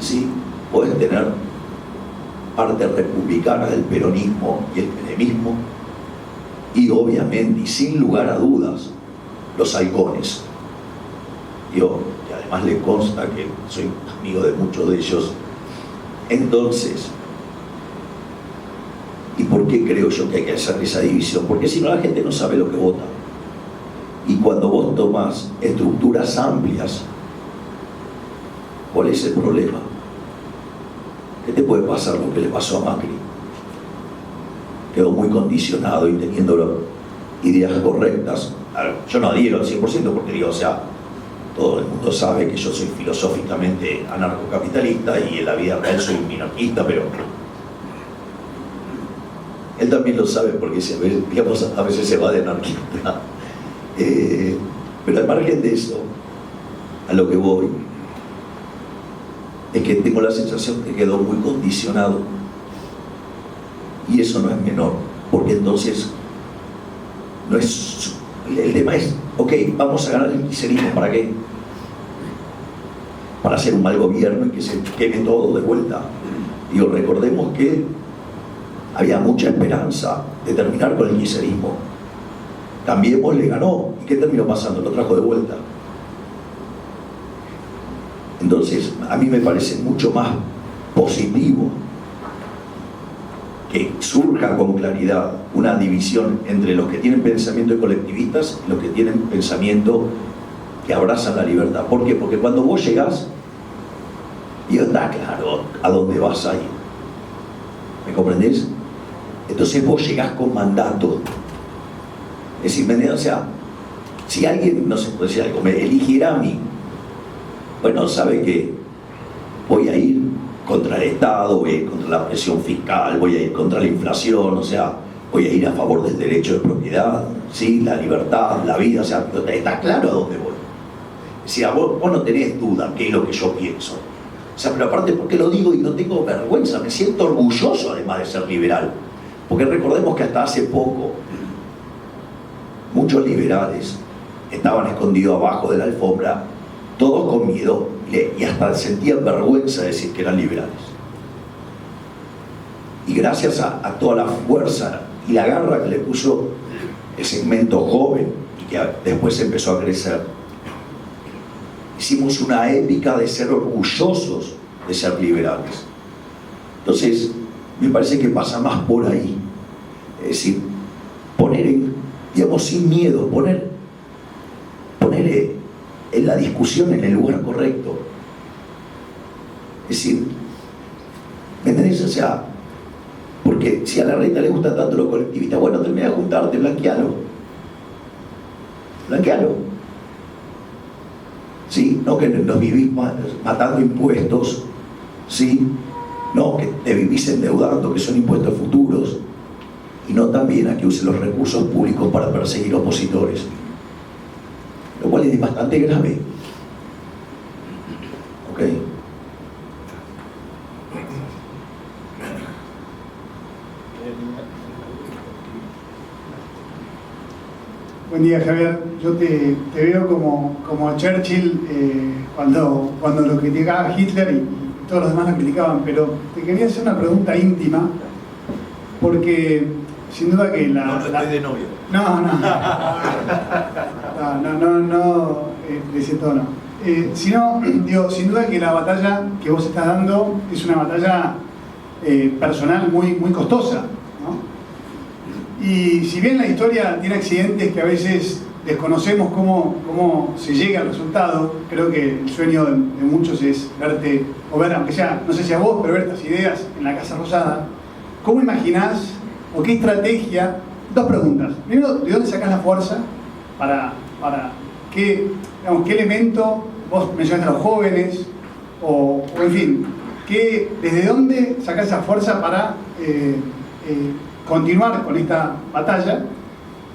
¿sí? Podés tener parte republicana del peronismo y el menemismo, y obviamente y sin lugar a dudas los halcones. Yo, que además le consta que soy amigo de muchos de ellos. Entonces, ¿y por qué creo yo que hay que hacer esa división? Porque si no, la gente no sabe lo que vota. Y cuando vos tomás estructuras amplias, ¿cuál es el problema? ¿Qué te puede pasar lo que le pasó a Macri? Quedó muy condicionado y teniendo ideas correctas. Yo no adhiero al 100% porque digo, o sea, todo el mundo sabe que yo soy filosóficamente anarcocapitalista y en la vida real soy minarquista, pero él también lo sabe porque a veces se va de anarquista. Pero al margen de eso, a lo que voy, es que tengo la sensación que quedó muy condicionado, y eso no es menor, porque entonces no es, el tema es, ok, vamos a ganar el kirchnerismo, ¿para qué? Para hacer un mal gobierno y que se queme todo de vuelta. Digo, recordemos que había mucha esperanza de terminar con el kirchnerismo. Cambiemos le ganó, ¿y qué terminó pasando? Lo trajo de vuelta. Entonces, a mí me parece mucho más positivo que surja con claridad una división entre los que tienen pensamiento de colectivistas y los que tienen pensamiento que abrazan la libertad. ¿Por qué? Porque cuando vos llegás, y está claro a dónde vas a ir. ¿Me comprendés? Entonces vos llegás con mandato. Es decir, o sea, si alguien, no sé, puede decir algo, me eligiera a mí, bueno, sabe que voy a ir contra el Estado, voy a ir contra la presión fiscal, voy a ir contra la inflación, o sea, voy a ir a favor del derecho de propiedad, ¿sí? La libertad, la vida, o sea, está claro a dónde voy. O sea, vos no tenés duda qué es lo que yo pienso. O sea, pero aparte, ¿por qué lo digo? Y no tengo vergüenza, me siento orgulloso además de ser liberal. Porque recordemos que hasta hace poco muchos liberales estaban escondidos abajo de la alfombra, todos con miedo, y hasta sentían vergüenza de decir que eran liberales. Y gracias a toda la fuerza y la garra que le puso el segmento joven, y que después empezó a crecer, hicimos una épica de ser orgullosos de ser liberales. Entonces, me parece que pasa más por ahí. Es decir, poner, digamos, sin miedo, poner en la discusión en el lugar correcto. Es decir, ¿me entendés? O sea, porque si a la reta le gusta tanto lo colectivista, bueno, termina de juntarte, blanquealo. ¿Sí? No que nos vivís matando impuestos, ¿sí? No que te vivís endeudando, que son impuestos futuros, y no también a que use los recursos públicos para perseguir opositores, lo cual es bastante grave. ¿Ok? Buen día, Javier. Yo te veo como Churchill cuando lo criticaba Hitler y todos los demás lo criticaban, pero te quería hacer una pregunta íntima, porque sin duda que No estoy de novio. No, de ese tono. Sino, digo, sin duda que la batalla que vos estás dando es una batalla personal muy costosa, ¿no? Y si bien la historia tiene accidentes que a veces desconocemos cómo se llega al resultado, creo que el sueño de muchos es verte, o ver, aunque sea, no sé si a vos, pero ver estas ideas en la Casa Rosada. ¿Cómo imaginás o qué estrategia? Dos preguntas. Primero, ¿de dónde sacás la fuerza para qué elemento? Vos mencionaste a los jóvenes, o en fin, ¿desde dónde sacás esa fuerza para continuar con esta batalla?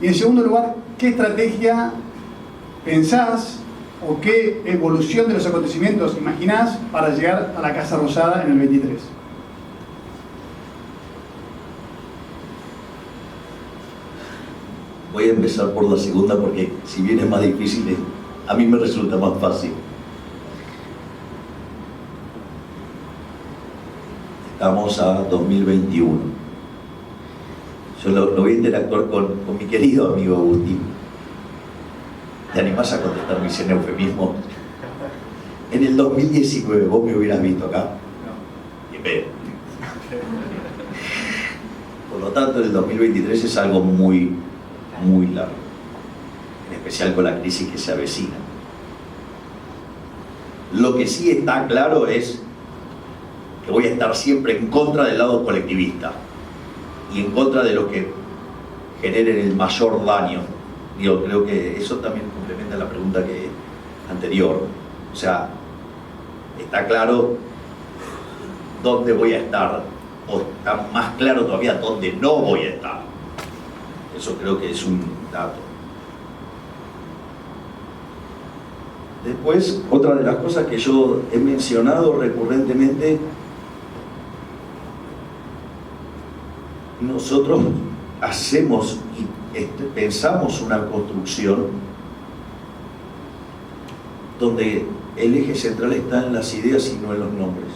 Y en segundo lugar, ¿qué estrategia pensás o qué evolución de los acontecimientos imaginás para llegar a la Casa Rosada en el 23? Voy a empezar por la segunda porque si bien es más difícil, a mí me resulta más fácil. Estamos a 2021. Yo lo voy a interactuar con mi querido amigo Agustín. ¿Te animás a contestar mis eufemismos? En el 2019, ¿vos me hubieras visto acá? No. Bien. Por lo tanto, el 2023 es algo muy largo, en especial con la crisis que se avecina. Lo que sí está claro es que voy a estar siempre en contra del lado colectivista y en contra de lo que generen el mayor daño. Digo, creo que eso también complementa la pregunta anterior. O sea, está claro dónde voy a estar, o está más claro todavía dónde no voy a estar. Eso creo que es un dato. Después, otra de las cosas que yo he mencionado recurrentemente, nosotros hacemos y pensamos una construcción donde el eje central está en las ideas y no en los nombres.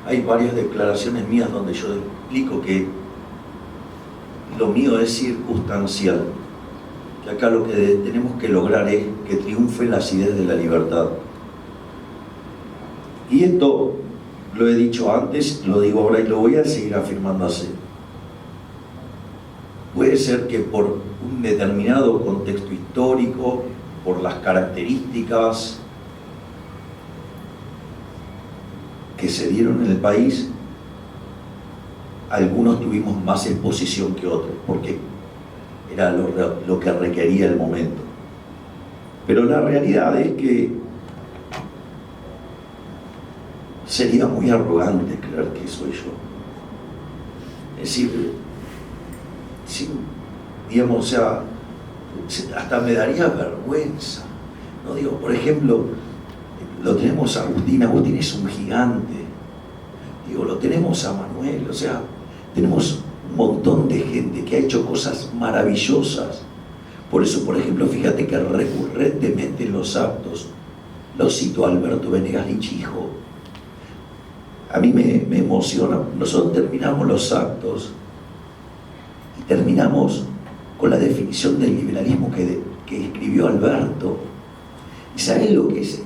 Hay varias declaraciones mías donde yo explico que lo mío es circunstancial, que acá lo que tenemos que lograr es que triunfen las ideas de la libertad. Y esto lo he dicho antes, lo digo ahora y lo voy a seguir afirmando así. Puede ser que por un determinado contexto histórico, por las características que se dieron en el país, algunos tuvimos más exposición que otros, porque era lo que requería el momento. Pero la realidad es que sería muy arrogante creer que soy yo. Es decir, sí, digamos, o sea, hasta me daría vergüenza. No digo, por ejemplo, lo tenemos a Agustín. Agustín es un gigante. Digo, lo tenemos a Manuel. O sea, tenemos un montón de gente que ha hecho cosas maravillosas. Por eso, por ejemplo, fíjate que recurrentemente en los actos lo cito a Alberto Venegas Lichijo. A mí me emociona. Nosotros terminamos los actos y terminamos con la definición del liberalismo que escribió Alberto. ¿Y sabés lo que es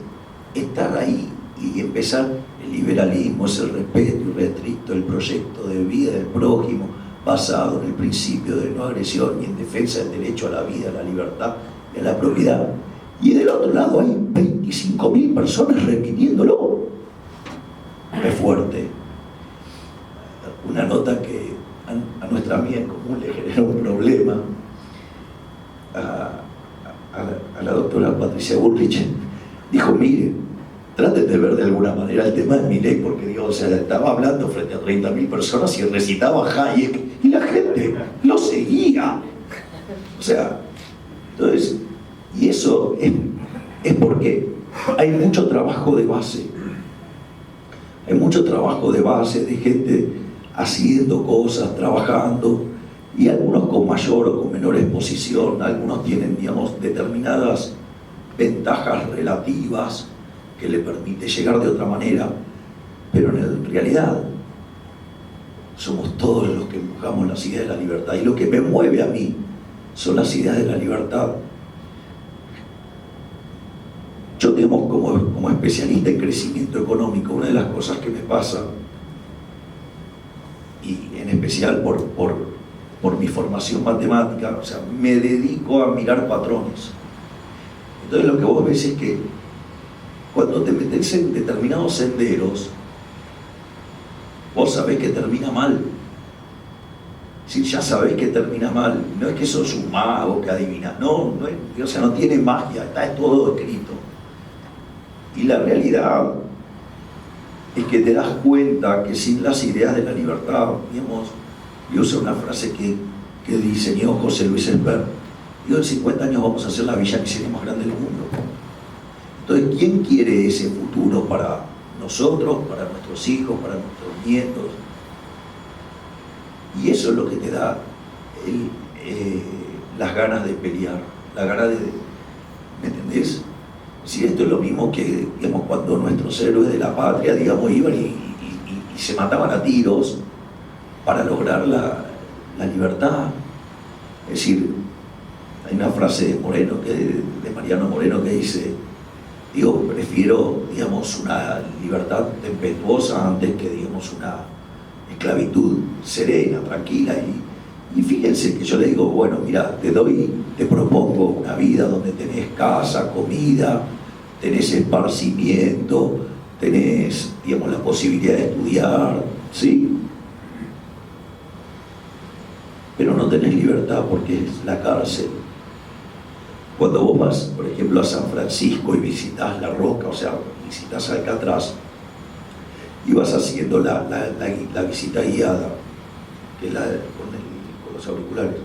estar ahí y empezar? El liberalismo es el respeto irrestricto del proyecto de vida del prójimo, basado en el principio de no agresión y en defensa del derecho a la vida, a la libertad y a la propiedad. Y del otro lado hay 25.000 personas repitiéndolo. Es fuerte. Una nota que a nuestra amiga en común le generó un problema a la doctora Patricia Bullrich. Dijo, mire, traten de ver de alguna manera el tema de Milei, porque Dios, o sea, estaba hablando frente a 30.000 personas y recitaba Hayek y la gente lo seguía. O sea, entonces, y eso es porque hay mucho trabajo de base. Hay mucho trabajo de base de gente haciendo cosas, trabajando, y algunos con mayor o con menor exposición. Algunos tienen, digamos, determinadas ventajas relativas que le permite llegar de otra manera, pero en realidad somos todos los que empujamos las ideas de la libertad, y lo que me mueve a mí son las ideas de la libertad. Yo, digamos, como especialista en crecimiento económico, una de las cosas que me pasa, y en especial por mi formación matemática, o sea, me dedico a mirar patrones. Entonces lo que vos ves es que cuando te metes en determinados senderos, vos sabés que termina mal. Si ya sabés que termina mal, no es que sos un mago que adivina, no es, o sea, no tiene magia, está todo escrito. Y la realidad es que te das cuenta que sin las ideas de la libertad, digamos, yo uso una frase que diseñó José Luis Esper, digo, en 50 años vamos a hacer la villa miseria más grande del mundo. Entonces, ¿quién quiere ese futuro para nosotros, para nuestros hijos, para nuestros nietos? Y eso es lo que te da las ganas de pelear, la ganas de... ¿Me entendés? Si esto es lo mismo que, digamos, cuando nuestros héroes de la patria, digamos, iban y se mataban a tiros para lograr la libertad. Es decir, hay una frase de Moreno, de Mariano Moreno, que dice, digo, prefiero, digamos, una libertad tempestuosa antes que, digamos, una esclavitud serena, tranquila. Y fíjense que yo le digo, bueno, mira, te propongo una vida donde tenés casa, comida, tenés esparcimiento, tenés, digamos, la posibilidad de estudiar, ¿sí? Pero no tenés libertad porque es la cárcel. Cuando vos vas, por ejemplo, a San Francisco y visitas La Roca, o sea, visitas Alcatraz, y vas haciendo la visita guiada, que es la con los auriculares,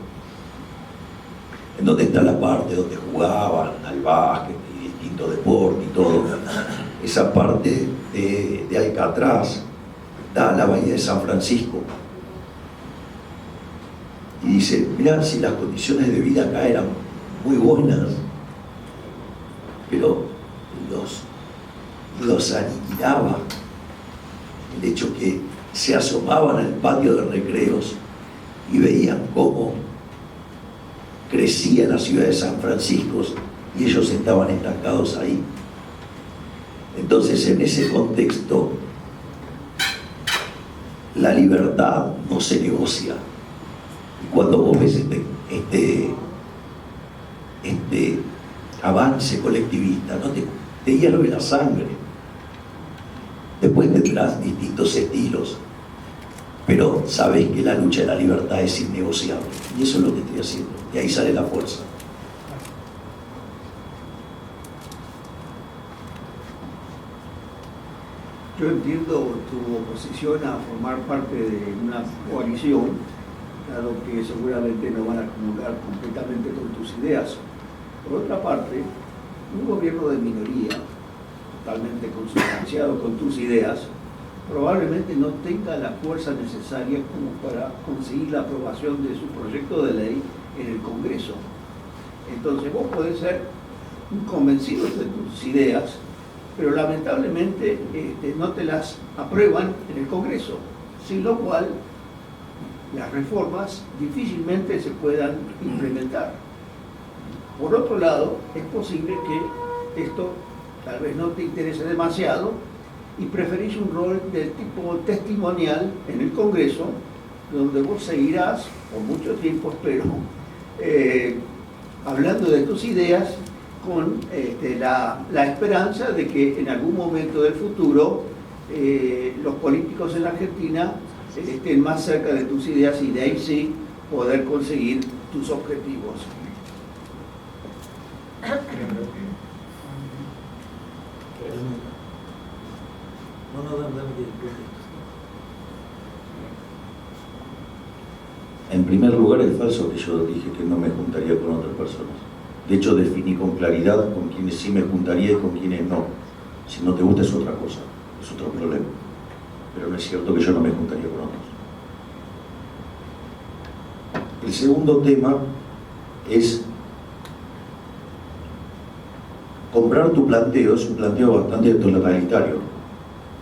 en donde está la parte donde jugaban al básquet y distintos deportes y todo, esa parte de Alcatraz da a la bahía de San Francisco. Y dice, mirá, si las condiciones de vida acá eran muy buenas, pero los aniquilaba el hecho que se asomaban al patio de recreos y veían cómo crecía la ciudad de San Francisco y ellos estaban estancados ahí. Entonces, en ese contexto, la libertad no se negocia. Y cuando vos ves este avance colectivista, no te hierve la sangre. Después tendrás distintos estilos, pero sabes que la lucha de la libertad es innegociable. Y eso es lo que estoy haciendo. Y ahí sale la fuerza. Yo entiendo tu oposición a formar parte de una coalición, dado que seguramente no van a comulgar completamente con tus ideas. Por otra parte, un gobierno de minoría, totalmente consustanciado con tus ideas, probablemente no tenga la fuerza necesaria como para conseguir la aprobación de su proyecto de ley en el Congreso. Entonces vos podés ser un convencido de tus ideas, pero lamentablemente no te las aprueban en el Congreso, sin lo cual las reformas difícilmente se puedan implementar. Por otro lado, es posible que esto tal vez no te interese demasiado y preferís un rol del tipo testimonial en el Congreso, donde vos seguirás por mucho tiempo, espero, hablando de tus ideas con la esperanza de que en algún momento del futuro los políticos en la Argentina estén más cerca de tus ideas y de ahí sí poder conseguir tus objetivos. En primer lugar, es falso que yo dije que no me juntaría con otras personas. De hecho, definí con claridad con quienes sí me juntaría y con quienes no. Si no te gusta es otra cosa, es otro problema. Pero no es cierto que yo no me juntaría con otros. El segundo tema es comprar tu planteo. Es un planteo bastante totalitario,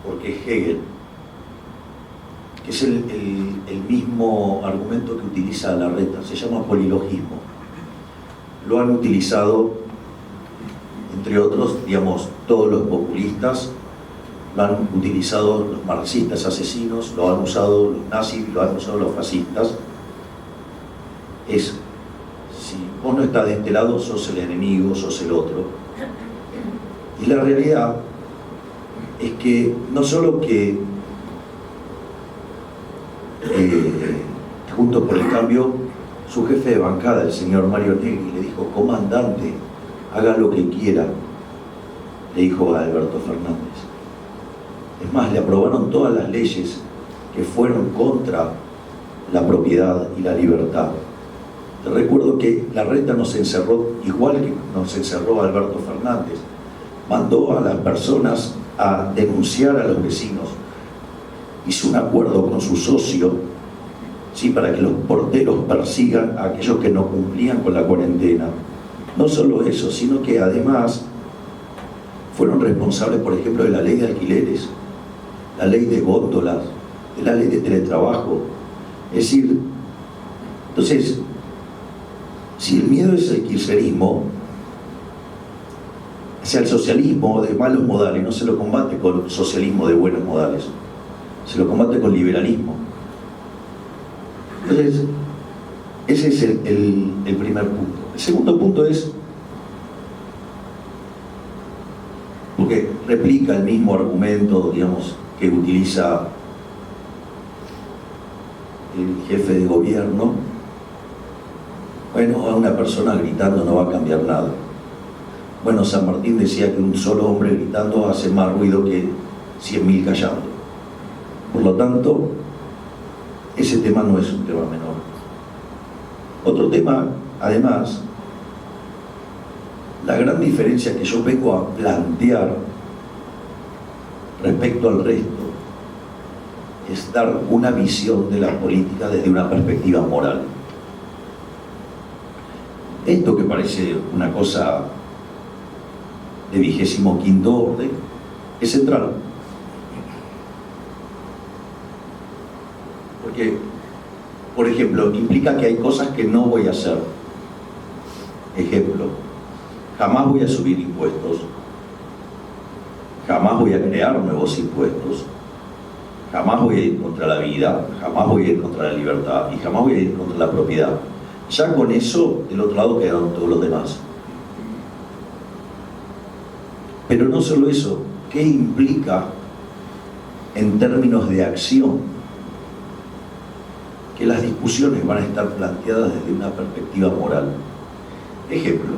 porque Hegel, que es el mismo argumento que utiliza Larreta, se llama polilogismo. Lo han utilizado, entre otros, digamos, todos los populistas, lo han utilizado los marxistas asesinos, lo han usado los nazis, lo han usado los fascistas. Es, si vos no estás de este lado, sos el enemigo, sos el otro. Y la realidad es que no solo que Juntos por el Cambio, su jefe de bancada, el señor Mario Negri, le dijo: comandante, haga lo que quiera, le dijo a Alberto Fernández. Es más, le aprobaron todas las leyes que fueron contra la propiedad y la libertad. Te recuerdo que Larreta nos encerró, igual que nos encerró Alberto Fernández, mandó a las personas a denunciar a los vecinos, hizo un acuerdo con su socio, ¿sí?, para que los porteros persigan a aquellos que no cumplían con la cuarentena. No solo eso, sino que además fueron responsables, por ejemplo, de la ley de alquileres, la ley de góndolas, de la ley de teletrabajo. Es decir, entonces, si el miedo es el kirchnerismo, hacia el socialismo de malos modales, no se lo combate con socialismo de buenos modales, se lo combate con liberalismo. Entonces, ese es el primer punto. El segundo punto es, porque replica el mismo argumento, digamos, que utiliza el jefe de gobierno. Bueno, a una persona gritando no va a cambiar nada. Bueno, San Martín decía que un solo hombre gritando hace más ruido que 100.000 callando. Por lo tanto, ese tema no es un tema menor. Otro tema, además, la gran diferencia que yo vengo a plantear respecto al resto es dar una visión de la política desde una perspectiva moral. Esto que parece una cosa de 25º orden es central. Porque, por ejemplo, implica que hay cosas que no voy a hacer. Ejemplo, jamás voy a subir impuestos, jamás voy a crear nuevos impuestos, Jamás voy a ir contra la vida, jamás voy a ir contra la libertad y jamás voy a ir contra la propiedad. Ya con eso, del otro lado quedaron todos los demás. Pero no solo eso, ¿qué implica en términos de acción? Que las discusiones van a estar planteadas desde una perspectiva moral. Ejemplo,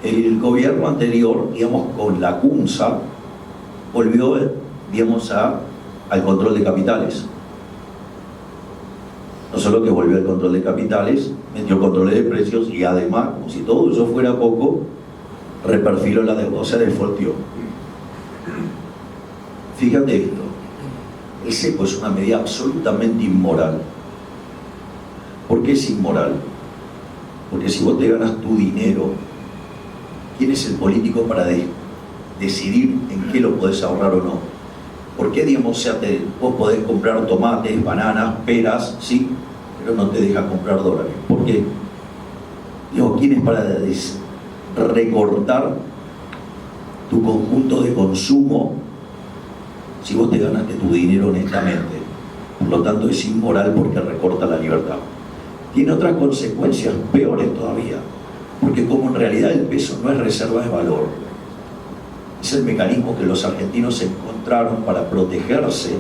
el gobierno anterior, digamos, con la CUNSA, volvió, digamos, al control de capitales. No solo que volvió al control de capitales, metió control de precios y además, como si todo eso fuera poco, reperfiló la deuda, o sea, defaultió. Fíjate esto, el cepo es una medida absolutamente inmoral. ¿Por qué es inmoral? Porque si vos te ganas tu dinero, ¿quién es el político para decidir en qué lo podés ahorrar o no? ¿Por qué, digamos, o sea, vos podés comprar tomates, bananas, peras, sí, pero no te deja comprar dólares? ¿Por qué? Digo, ¿quién es para recortar tu conjunto de consumo si vos te ganaste tu dinero honestamente? Por lo tanto, es inmoral porque recorta la libertad. Tiene otras consecuencias peores todavía, porque como en realidad el peso no es reserva de valor, es el mecanismo que los argentinos encontraron para protegerse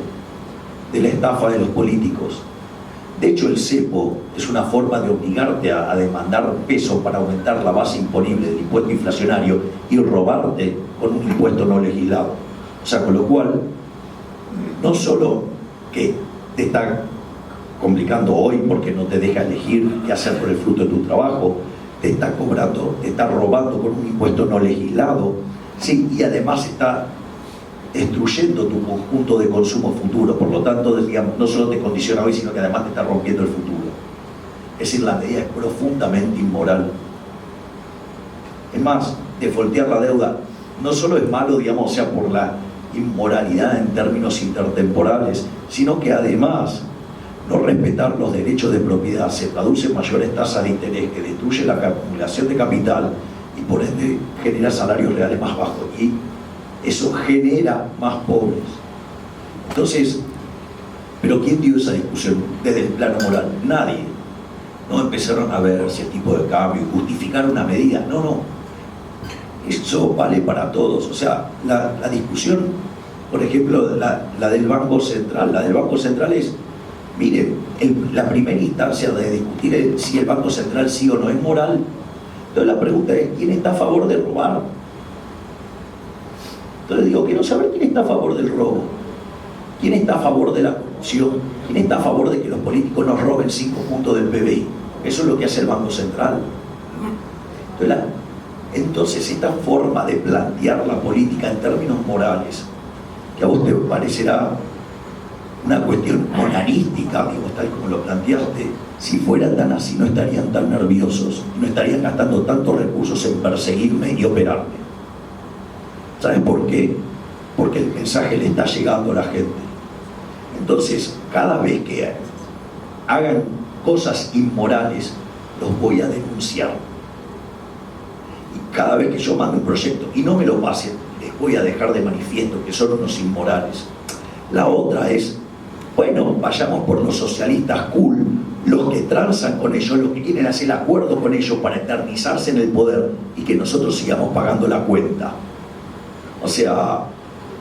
de la estafa de los políticos. De hecho, el cepo es una forma de obligarte a demandar peso para aumentar la base imponible del impuesto inflacionario y robarte con un impuesto no legislado. O sea, con lo cual, no solo que te está complicando hoy porque no te deja elegir qué hacer por el fruto de tu trabajo, te está cobrando, te está robando con un impuesto no legislado, sí, y además está destruyendo tu conjunto de consumo futuro. Por lo tanto, digamos, no solo te condiciona hoy, sino que además te está rompiendo el futuro. Es decir, la medida es profundamente inmoral. Es más, defaultear la deuda no solo es malo, digamos, o sea, por la inmoralidad en términos intertemporales, sino que además no respetar los derechos de propiedad se traduce en mayores tasas de interés que destruye la acumulación de capital y por ende genera salarios reales más bajos y eso genera más pobres. Entonces, ¿pero quién dio esa discusión desde el plano moral? Nadie. No empezaron a ver ese tipo de cambio y justificar una medida. No, no. Eso vale para todos. O sea, la discusión, por ejemplo, la del Banco Central. La del Banco Central es, miren, la primera instancia de discutir si el Banco Central sí o no es moral. Entonces la pregunta es, ¿quién está a favor de robar? Entonces digo, quiero saber quién está a favor del robo, quién está a favor de la corrupción, quién está a favor de que los políticos nos roben 5 puntos del PBI. Eso es lo que hace el Banco Central. Entonces esta forma de plantear la política en términos morales, que a vos te parecerá una cuestión monarística, digo, tal como lo planteaste, si fuera tan así no estarían tan nerviosos, no estarían gastando tantos recursos en perseguirme y operarme. ¿Sabes por qué? Porque el mensaje le está llegando a la gente. Entonces, cada vez que hagan cosas inmorales, los voy a denunciar. Y cada vez que yo mande un proyecto y no me lo pasen, les voy a dejar de manifiesto que son unos inmorales. La otra es, bueno, vayamos por los socialistas cool, los que transan con ellos, los que quieren hacer acuerdos con ellos para eternizarse en el poder y que nosotros sigamos pagando la cuenta. O sea,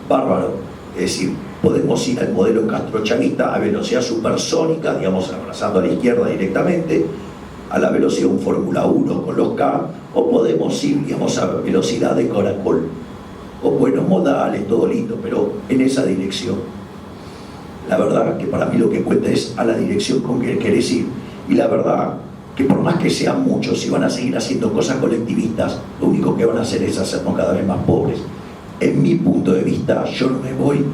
bárbaro. Es decir, podemos ir al modelo castrochavista a velocidad supersónica, digamos, abrazando a la izquierda directamente, a la velocidad de un Fórmula 1 con los K, o podemos ir, digamos, a velocidad de caracol, o buenos modales, todo lindo, pero en esa dirección. La verdad que para mí lo que cuenta es a la dirección con que querés ir. Y la verdad que por más que sean muchos, si van a seguir haciendo cosas colectivistas, lo único que van a hacer es hacernos cada vez más pobres. En mi punto de vista, yo no me voy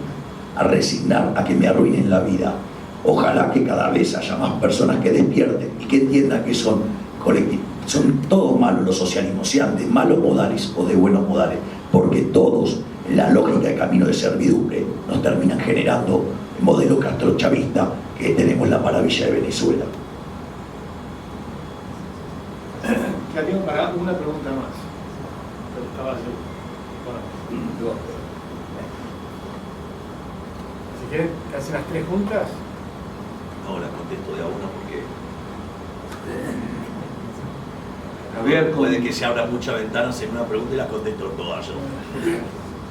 a resignar a que me arruinen la vida. Ojalá que cada vez haya más personas que despierten y que entiendan que son colectivos. Son todos malos los socialismos, sean de malos modales o de buenos modales, porque todos, en la lógica de camino de servidumbre, nos terminan generando el modelo castrochavista que tenemos la maravilla de Venezuela. Ya tengo para una pregunta más. Pero estaba yo. Bueno, ¿Qué? ¿Te hacen las tres juntas? No, la contesto de a una porque Javier, puede que se abran muchas ventanas en una pregunta y las contesto todas yo.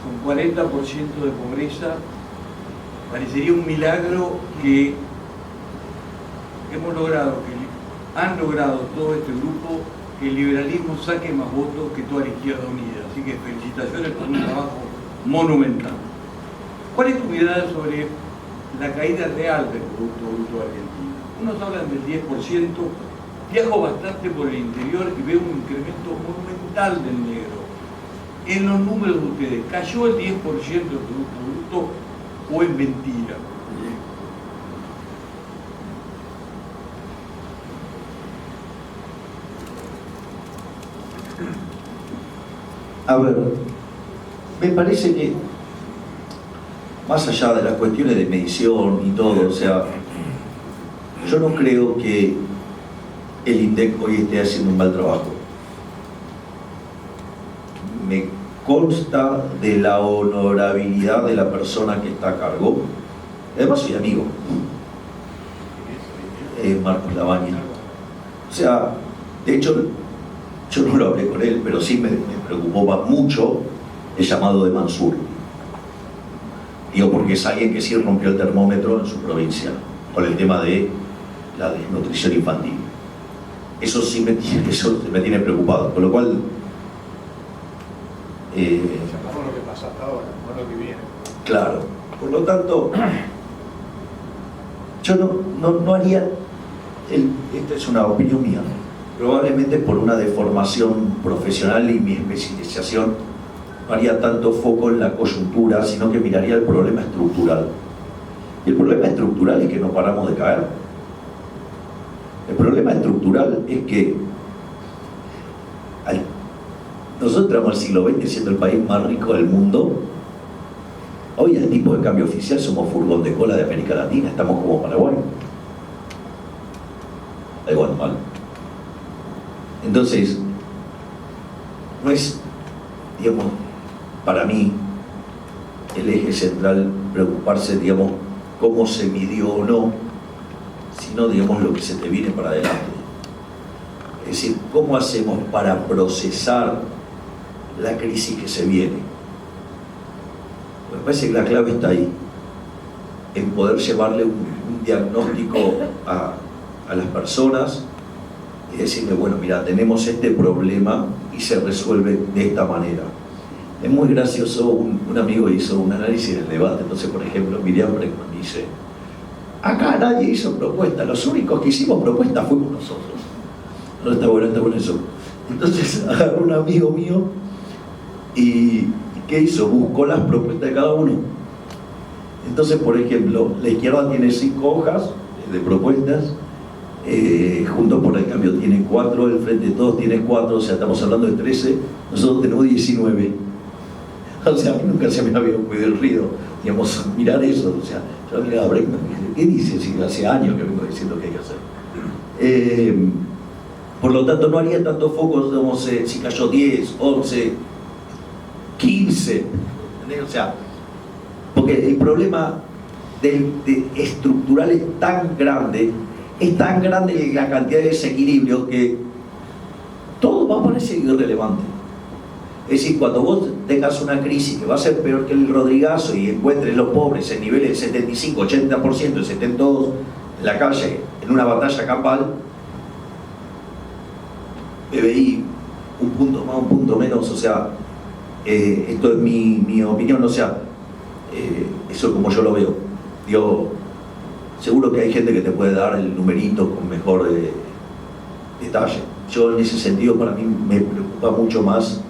con 40% de pobreza, parecería un milagro que hemos logrado, que han logrado todo este grupo, que el liberalismo saque más votos que toda la izquierda unida. Así que felicitaciones por un trabajo monumental. ¿Cuál es tu mirada sobre la caída real del Producto Bruto Argentino? Unos hablan del 10%, viajo bastante por el interior y veo un incremento monumental del negro. En los números de ustedes, ¿cayó el 10% del Producto Bruto o es mentira? A ver, me parece que más allá de las cuestiones de medición y todo, o sea, yo no creo que el INDEC hoy esté haciendo un mal trabajo. Me consta de la honorabilidad de la persona que está a cargo. Además soy amigo, Marcos Labaña. O sea, de hecho, yo no lo hablé con él, pero sí me preocupó mucho el llamado de Mansur. Digo, porque es alguien que sí rompió el termómetro en su provincia con el tema de la desnutrición infantil. Eso sí me tiene preocupado, con lo cual Sacamos lo que pasa hasta ahora, no lo que viene. claro, por lo tanto yo no haría esta es una opinión mía, probablemente por una deformación profesional y mi especialización no haría tanto foco en la coyuntura, sino que miraría el problema estructural. Y el problema estructural es que no paramos de caer. El problema estructural es que nosotros entramos al siglo XX siendo el país más rico del mundo. Hoy el tipo de cambio oficial somos furgón de cola de América Latina, estamos como Paraguay. Da igual, mal. Entonces, no es, digamos, para mí, el eje central preocuparse, digamos, cómo se midió o no, sino, digamos, lo que se te viene para adelante. Es decir, cómo hacemos para procesar la crisis que se viene. Me parece que la clave está ahí, en poder llevarle un diagnóstico a las personas y decirle, bueno, mira, tenemos este problema y se resuelve de esta manera. Es muy gracioso, un amigo hizo un análisis del debate, entonces, por ejemplo, Miriam Bregman dice, acá nadie hizo propuesta, los únicos que hicimos propuesta fuimos nosotros. No está bueno eso. Entonces agarró un amigo mío y ¿qué hizo? Buscó las propuestas de cada uno. Entonces, por ejemplo, la izquierda tiene 5 hojas de propuestas, Juntos por el Cambio tiene 4, el Frente de Todos tiene 4, o sea, estamos hablando de 13, nosotros tenemos 19. O sea, a mí nunca se me había ocurrido, digamos, mirar eso. O sea, yo miraba a Bregman y dije, ¿qué dice? Si hace años que vengo diciendo que hay que hacer. Por lo tanto, no haría tanto foco, digamos, si cayó 10, 11, 15. ¿Entendés? O sea, porque el problema estructural es tan grande la cantidad de desequilibrios que todo va a parecer irrelevante. Es decir, cuando vos tengas una crisis que va a ser peor que el Rodrigazo y encuentres los pobres en niveles del 75, 80%, y estén todos en la calle en una batalla campal, PBI, un punto más, un punto menos, o sea, esto es mi opinión, o sea, eso es como yo lo veo. Digo, seguro que hay gente que te puede dar el numerito con mejor detalle. Yo en ese sentido, para mí me preocupa mucho más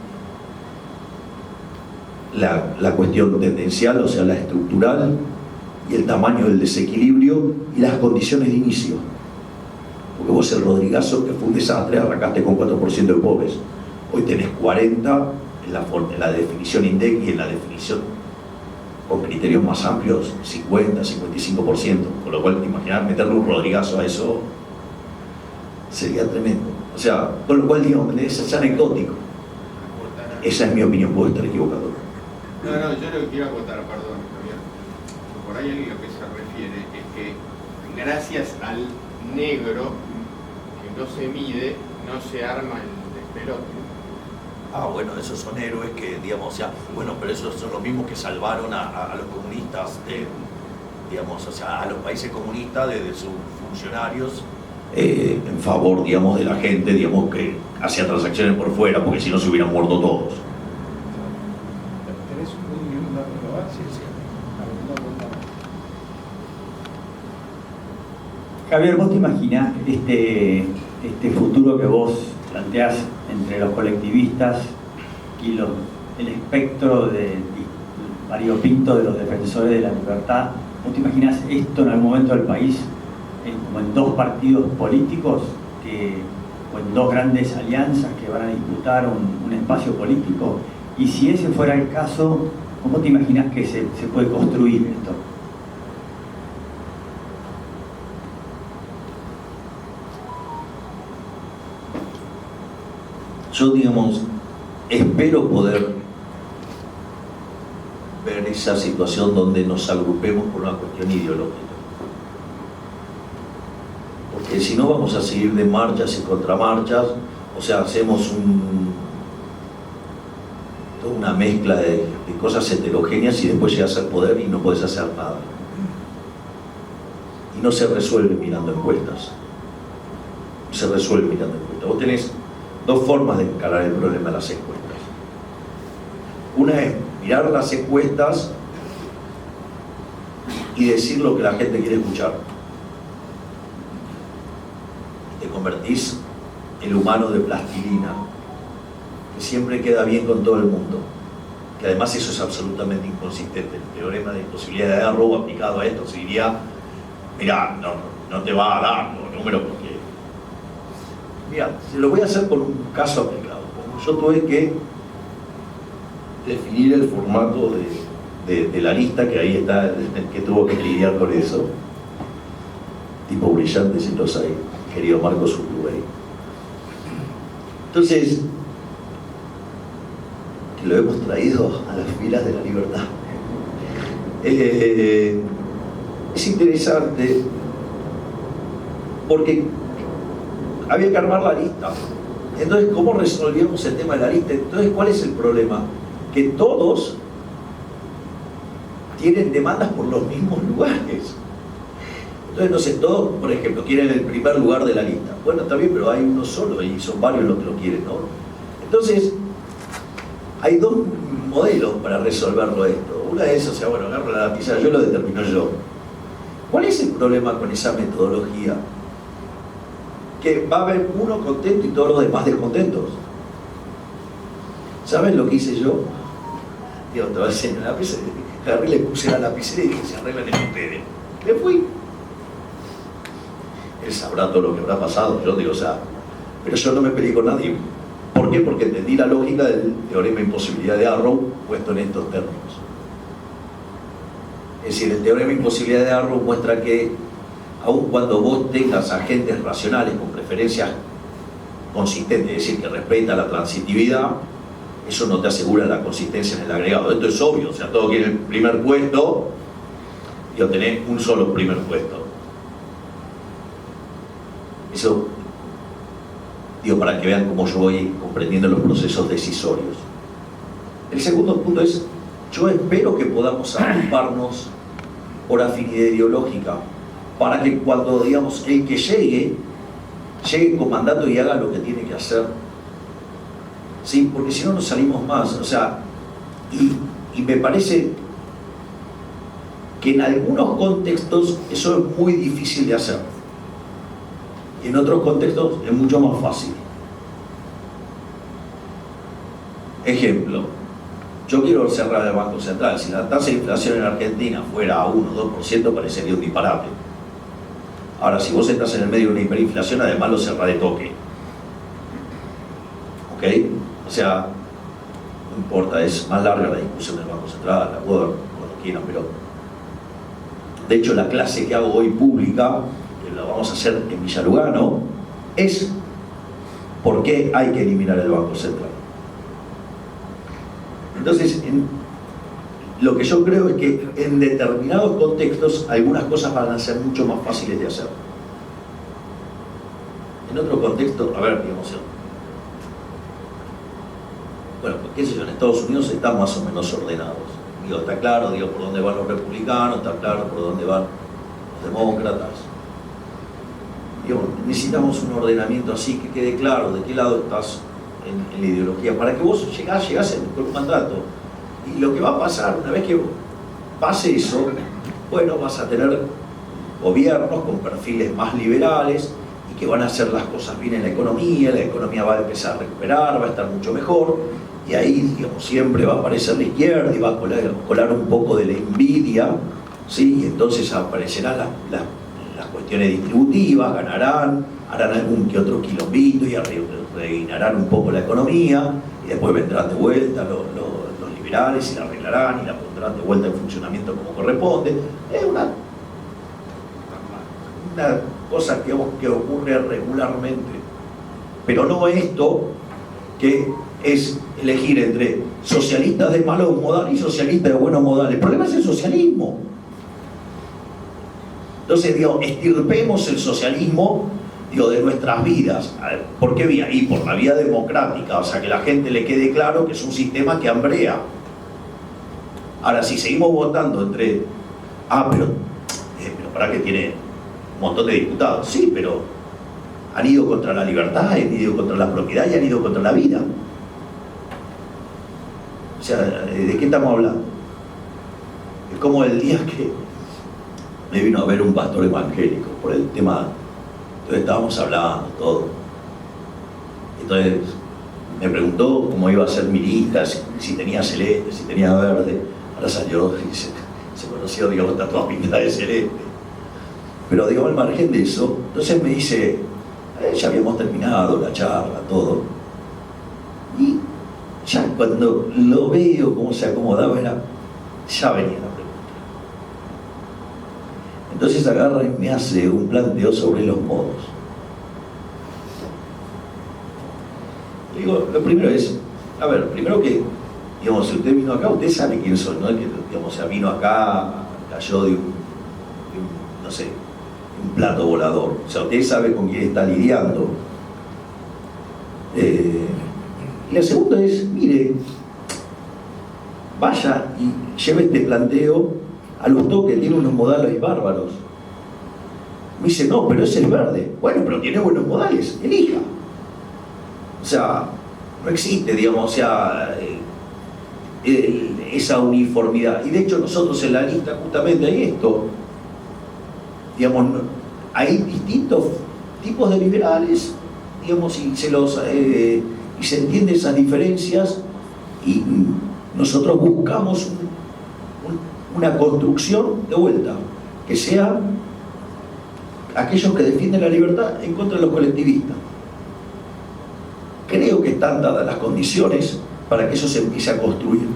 la cuestión tendencial, o sea, la estructural, y el tamaño del desequilibrio y las condiciones de inicio. Porque vos el Rodrigazo, que fue un desastre, arrancaste con 4% de pobres. Hoy tenés 40 en la definición INDEC y en la definición con criterios más amplios, 50, 55%. Con lo cual, imaginar meterle un Rodrigazo a eso sería tremendo. O sea, con lo cual, digamos, es anecdótico. Esa es mi opinión, puedo estar equivocado. No, yo lo que quiero acotar, perdón, Javier. por ahí a lo que se refiere es que gracias al negro que no se mide, no se arma el despelote. Ah, bueno, esos son héroes que, digamos, o sea, bueno, pero esos son los mismos que salvaron a los comunistas, digamos, o sea, a los países comunistas desde sus funcionarios. En favor, digamos, de la gente, digamos, que hacía transacciones por fuera, porque si no se hubieran muerto todos. ¿Tenés un minuto para probar? Sí, sí. Javier, ¿vos te imaginás este futuro que vos planteás entre los colectivistas y el espectro variopinto de los defensores de la libertad? ¿Vos te imaginás esto en algún momento del país, como en dos partidos políticos o en dos grandes alianzas que van a disputar un espacio político? Y si ese fuera el caso, ¿cómo te imaginás que se puede construir esto? Yo, digamos, espero poder ver esa situación donde nos agrupemos por una cuestión ideológica. Porque si no vamos a seguir de marchas y contramarchas, o sea, hacemos toda una mezcla de cosas heterogéneas y después llegas al poder y no puedes hacer nada. Y no se resuelve mirando encuestas. Se resuelve mirando encuestas. Vos tenés dos formas de encarar el problema de las encuestas. Una es mirar las encuestas y decir lo que la gente quiere escuchar. Te convertís el humano de plastilina, que siempre queda bien con todo el mundo. Que además eso es absolutamente inconsistente. El teorema de imposibilidad de Arrow aplicado a esto se diría: mira, no te va a dar los números porque... Mira, se lo voy a hacer con un caso aplicado. Yo tuve que definir el formato de la lista, que ahí está, que tuvo que lidiar con eso. Tipo brillante si los hay, querido Marcos Urtubey. Entonces, que lo hemos traído a las filas de la libertad. Es interesante porque había que armar la lista. Entonces, ¿cómo resolvíamos el tema de la lista? Entonces, ¿cuál es el problema? Que todos tienen demandas por los mismos lugares. Entonces, no sé, todos, por ejemplo, quieren el primer lugar de la lista. Bueno, está bien, pero hay uno solo y son varios los que lo quieren, ¿no? Entonces, hay dos modelos para resolverlo esto. Una es, o sea, bueno, agarro la lapicera, yo lo determino yo. ¿Cuál es el problema con esa metodología? Que va a haber uno contento y todos los demás descontentos. ¿Saben lo que hice yo? Digo, te voy a enseñar la lapicera. Agarré, le puse la lapicera y dije: se arreglan en ustedes. Me fui. Él sabrá todo lo que habrá pasado. Yo digo, o sea, pero yo no me peleé con nadie. ¿Por qué? Porque entendí la lógica del teorema de imposibilidad de Arrow puesto en estos términos. Es decir, el teorema de imposibilidad de Arrow muestra que aun cuando vos tengas agentes racionales con preferencias consistentes, es decir, que respeta la transitividad, eso no te asegura la consistencia en el agregado. Esto es obvio, o sea, todos quieren el primer puesto y obtener un solo primer puesto. Eso, digo, para que vean cómo yo voy comprendiendo los procesos decisorios. El segundo punto es: yo espero que podamos agruparnos por afinidad ideológica, para que cuando, digamos, el que llegue comandando y haga lo que tiene que hacer. ¿Sí? Porque si no, no salimos más. O sea, y me parece que en algunos contextos eso es muy difícil de hacer. Y en otros contextos es mucho más fácil. Ejemplo, yo quiero cerrar el Banco Central. Si la tasa de inflación en Argentina fuera a 1 o 2%, parecería un disparate. Ahora, si vos estás en el medio de una hiperinflación, además lo cerrás de toque. ¿Ok? O sea, no importa, es más larga la discusión del Banco Central, la puedo cuando quieran, pero... De hecho, la clase que hago hoy pública, que la vamos a hacer en Villalugano, es ¿por qué hay que eliminar el Banco Central? Entonces, lo que yo creo es que en determinados contextos algunas cosas van a ser mucho más fáciles de hacer. En otro contexto, a ver, digamos, bueno, qué sé yo, en Estados Unidos están más o menos ordenados. Digo, está claro, digo, por dónde van los republicanos, está claro por dónde van los demócratas. Digo, necesitamos un ordenamiento así, que quede claro de qué lado estás en la ideología, para que vos llegás con un mandato. Y lo que va a pasar, una vez que pase eso, bueno, vas a tener gobiernos con perfiles más liberales y que van a hacer las cosas bien en la economía va a empezar a recuperar, va a estar mucho mejor, y ahí, digamos, siempre va a aparecer la izquierda y va a colar un poco de la envidia, ¿sí? Y entonces aparecerán las cuestiones distributivas, ganarán, harán algún que otro quilombito y rellenarán un poco la economía, y después vendrán de vuelta los liberales y la arreglarán y la pondrán de vuelta en funcionamiento como corresponde. Es una cosa que ocurre regularmente, pero no esto que es elegir entre socialistas de malos modales y socialistas de buenos modales. El problema es el socialismo. Entonces, digo, estirpemos el socialismo, digo, de nuestras vidas. ¿Por qué vía? Y por la vía democrática, o sea, que la gente le quede claro que es un sistema que hambrea. Ahora, si seguimos votando entre... pero para que tiene un montón de diputados. Sí, pero han ido contra la libertad, han ido contra la propiedad y han ido contra la vida. O sea, ¿de qué estamos hablando? Es como el día que me vino a ver un pastor evangélico por el tema. Entonces estábamos hablando todo. Entonces me preguntó cómo iba a ser mi lista, si tenía celeste, si tenía verde. Ahora salió y se conoció, digamos, está toda pintada de celeste. Pero digo, al margen de eso, entonces me dice, ya habíamos terminado la charla, todo. Y ya cuando lo veo cómo se acomodaba, ya venía la pregunta. Entonces agarra y me hace un planteo sobre los modos. Le digo, lo primero es, a ver, primero que, digamos, si usted vino acá, usted sabe quién soy, no es que, digamos, o sea, vino acá, cayó de un no sé, un plato volador. O sea, usted sabe con quién está lidiando. Y la segunda es, mire, vaya y lleve este planteo a los toques, tiene unos modales bárbaros. Me dice, no, pero es el verde. Bueno, pero tiene buenos modales, elija. O sea, no existe, digamos, o sea, esa uniformidad. Y de hecho nosotros en la lista justamente hay esto. Digamos, hay distintos tipos de liberales, digamos, y se entienden esas diferencias, y nosotros buscamos una construcción de vuelta, que sea aquellos que defienden la libertad en contra de los colectivistas. Creo que están dadas las condiciones para que eso se empiece a construir.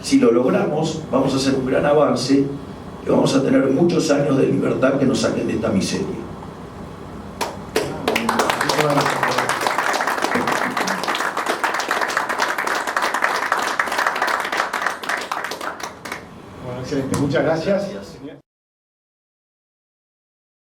Si lo logramos, vamos a hacer un gran avance y vamos a tener muchos años de libertad que nos saquen de esta miseria. Bueno, excelente, muchas gracias.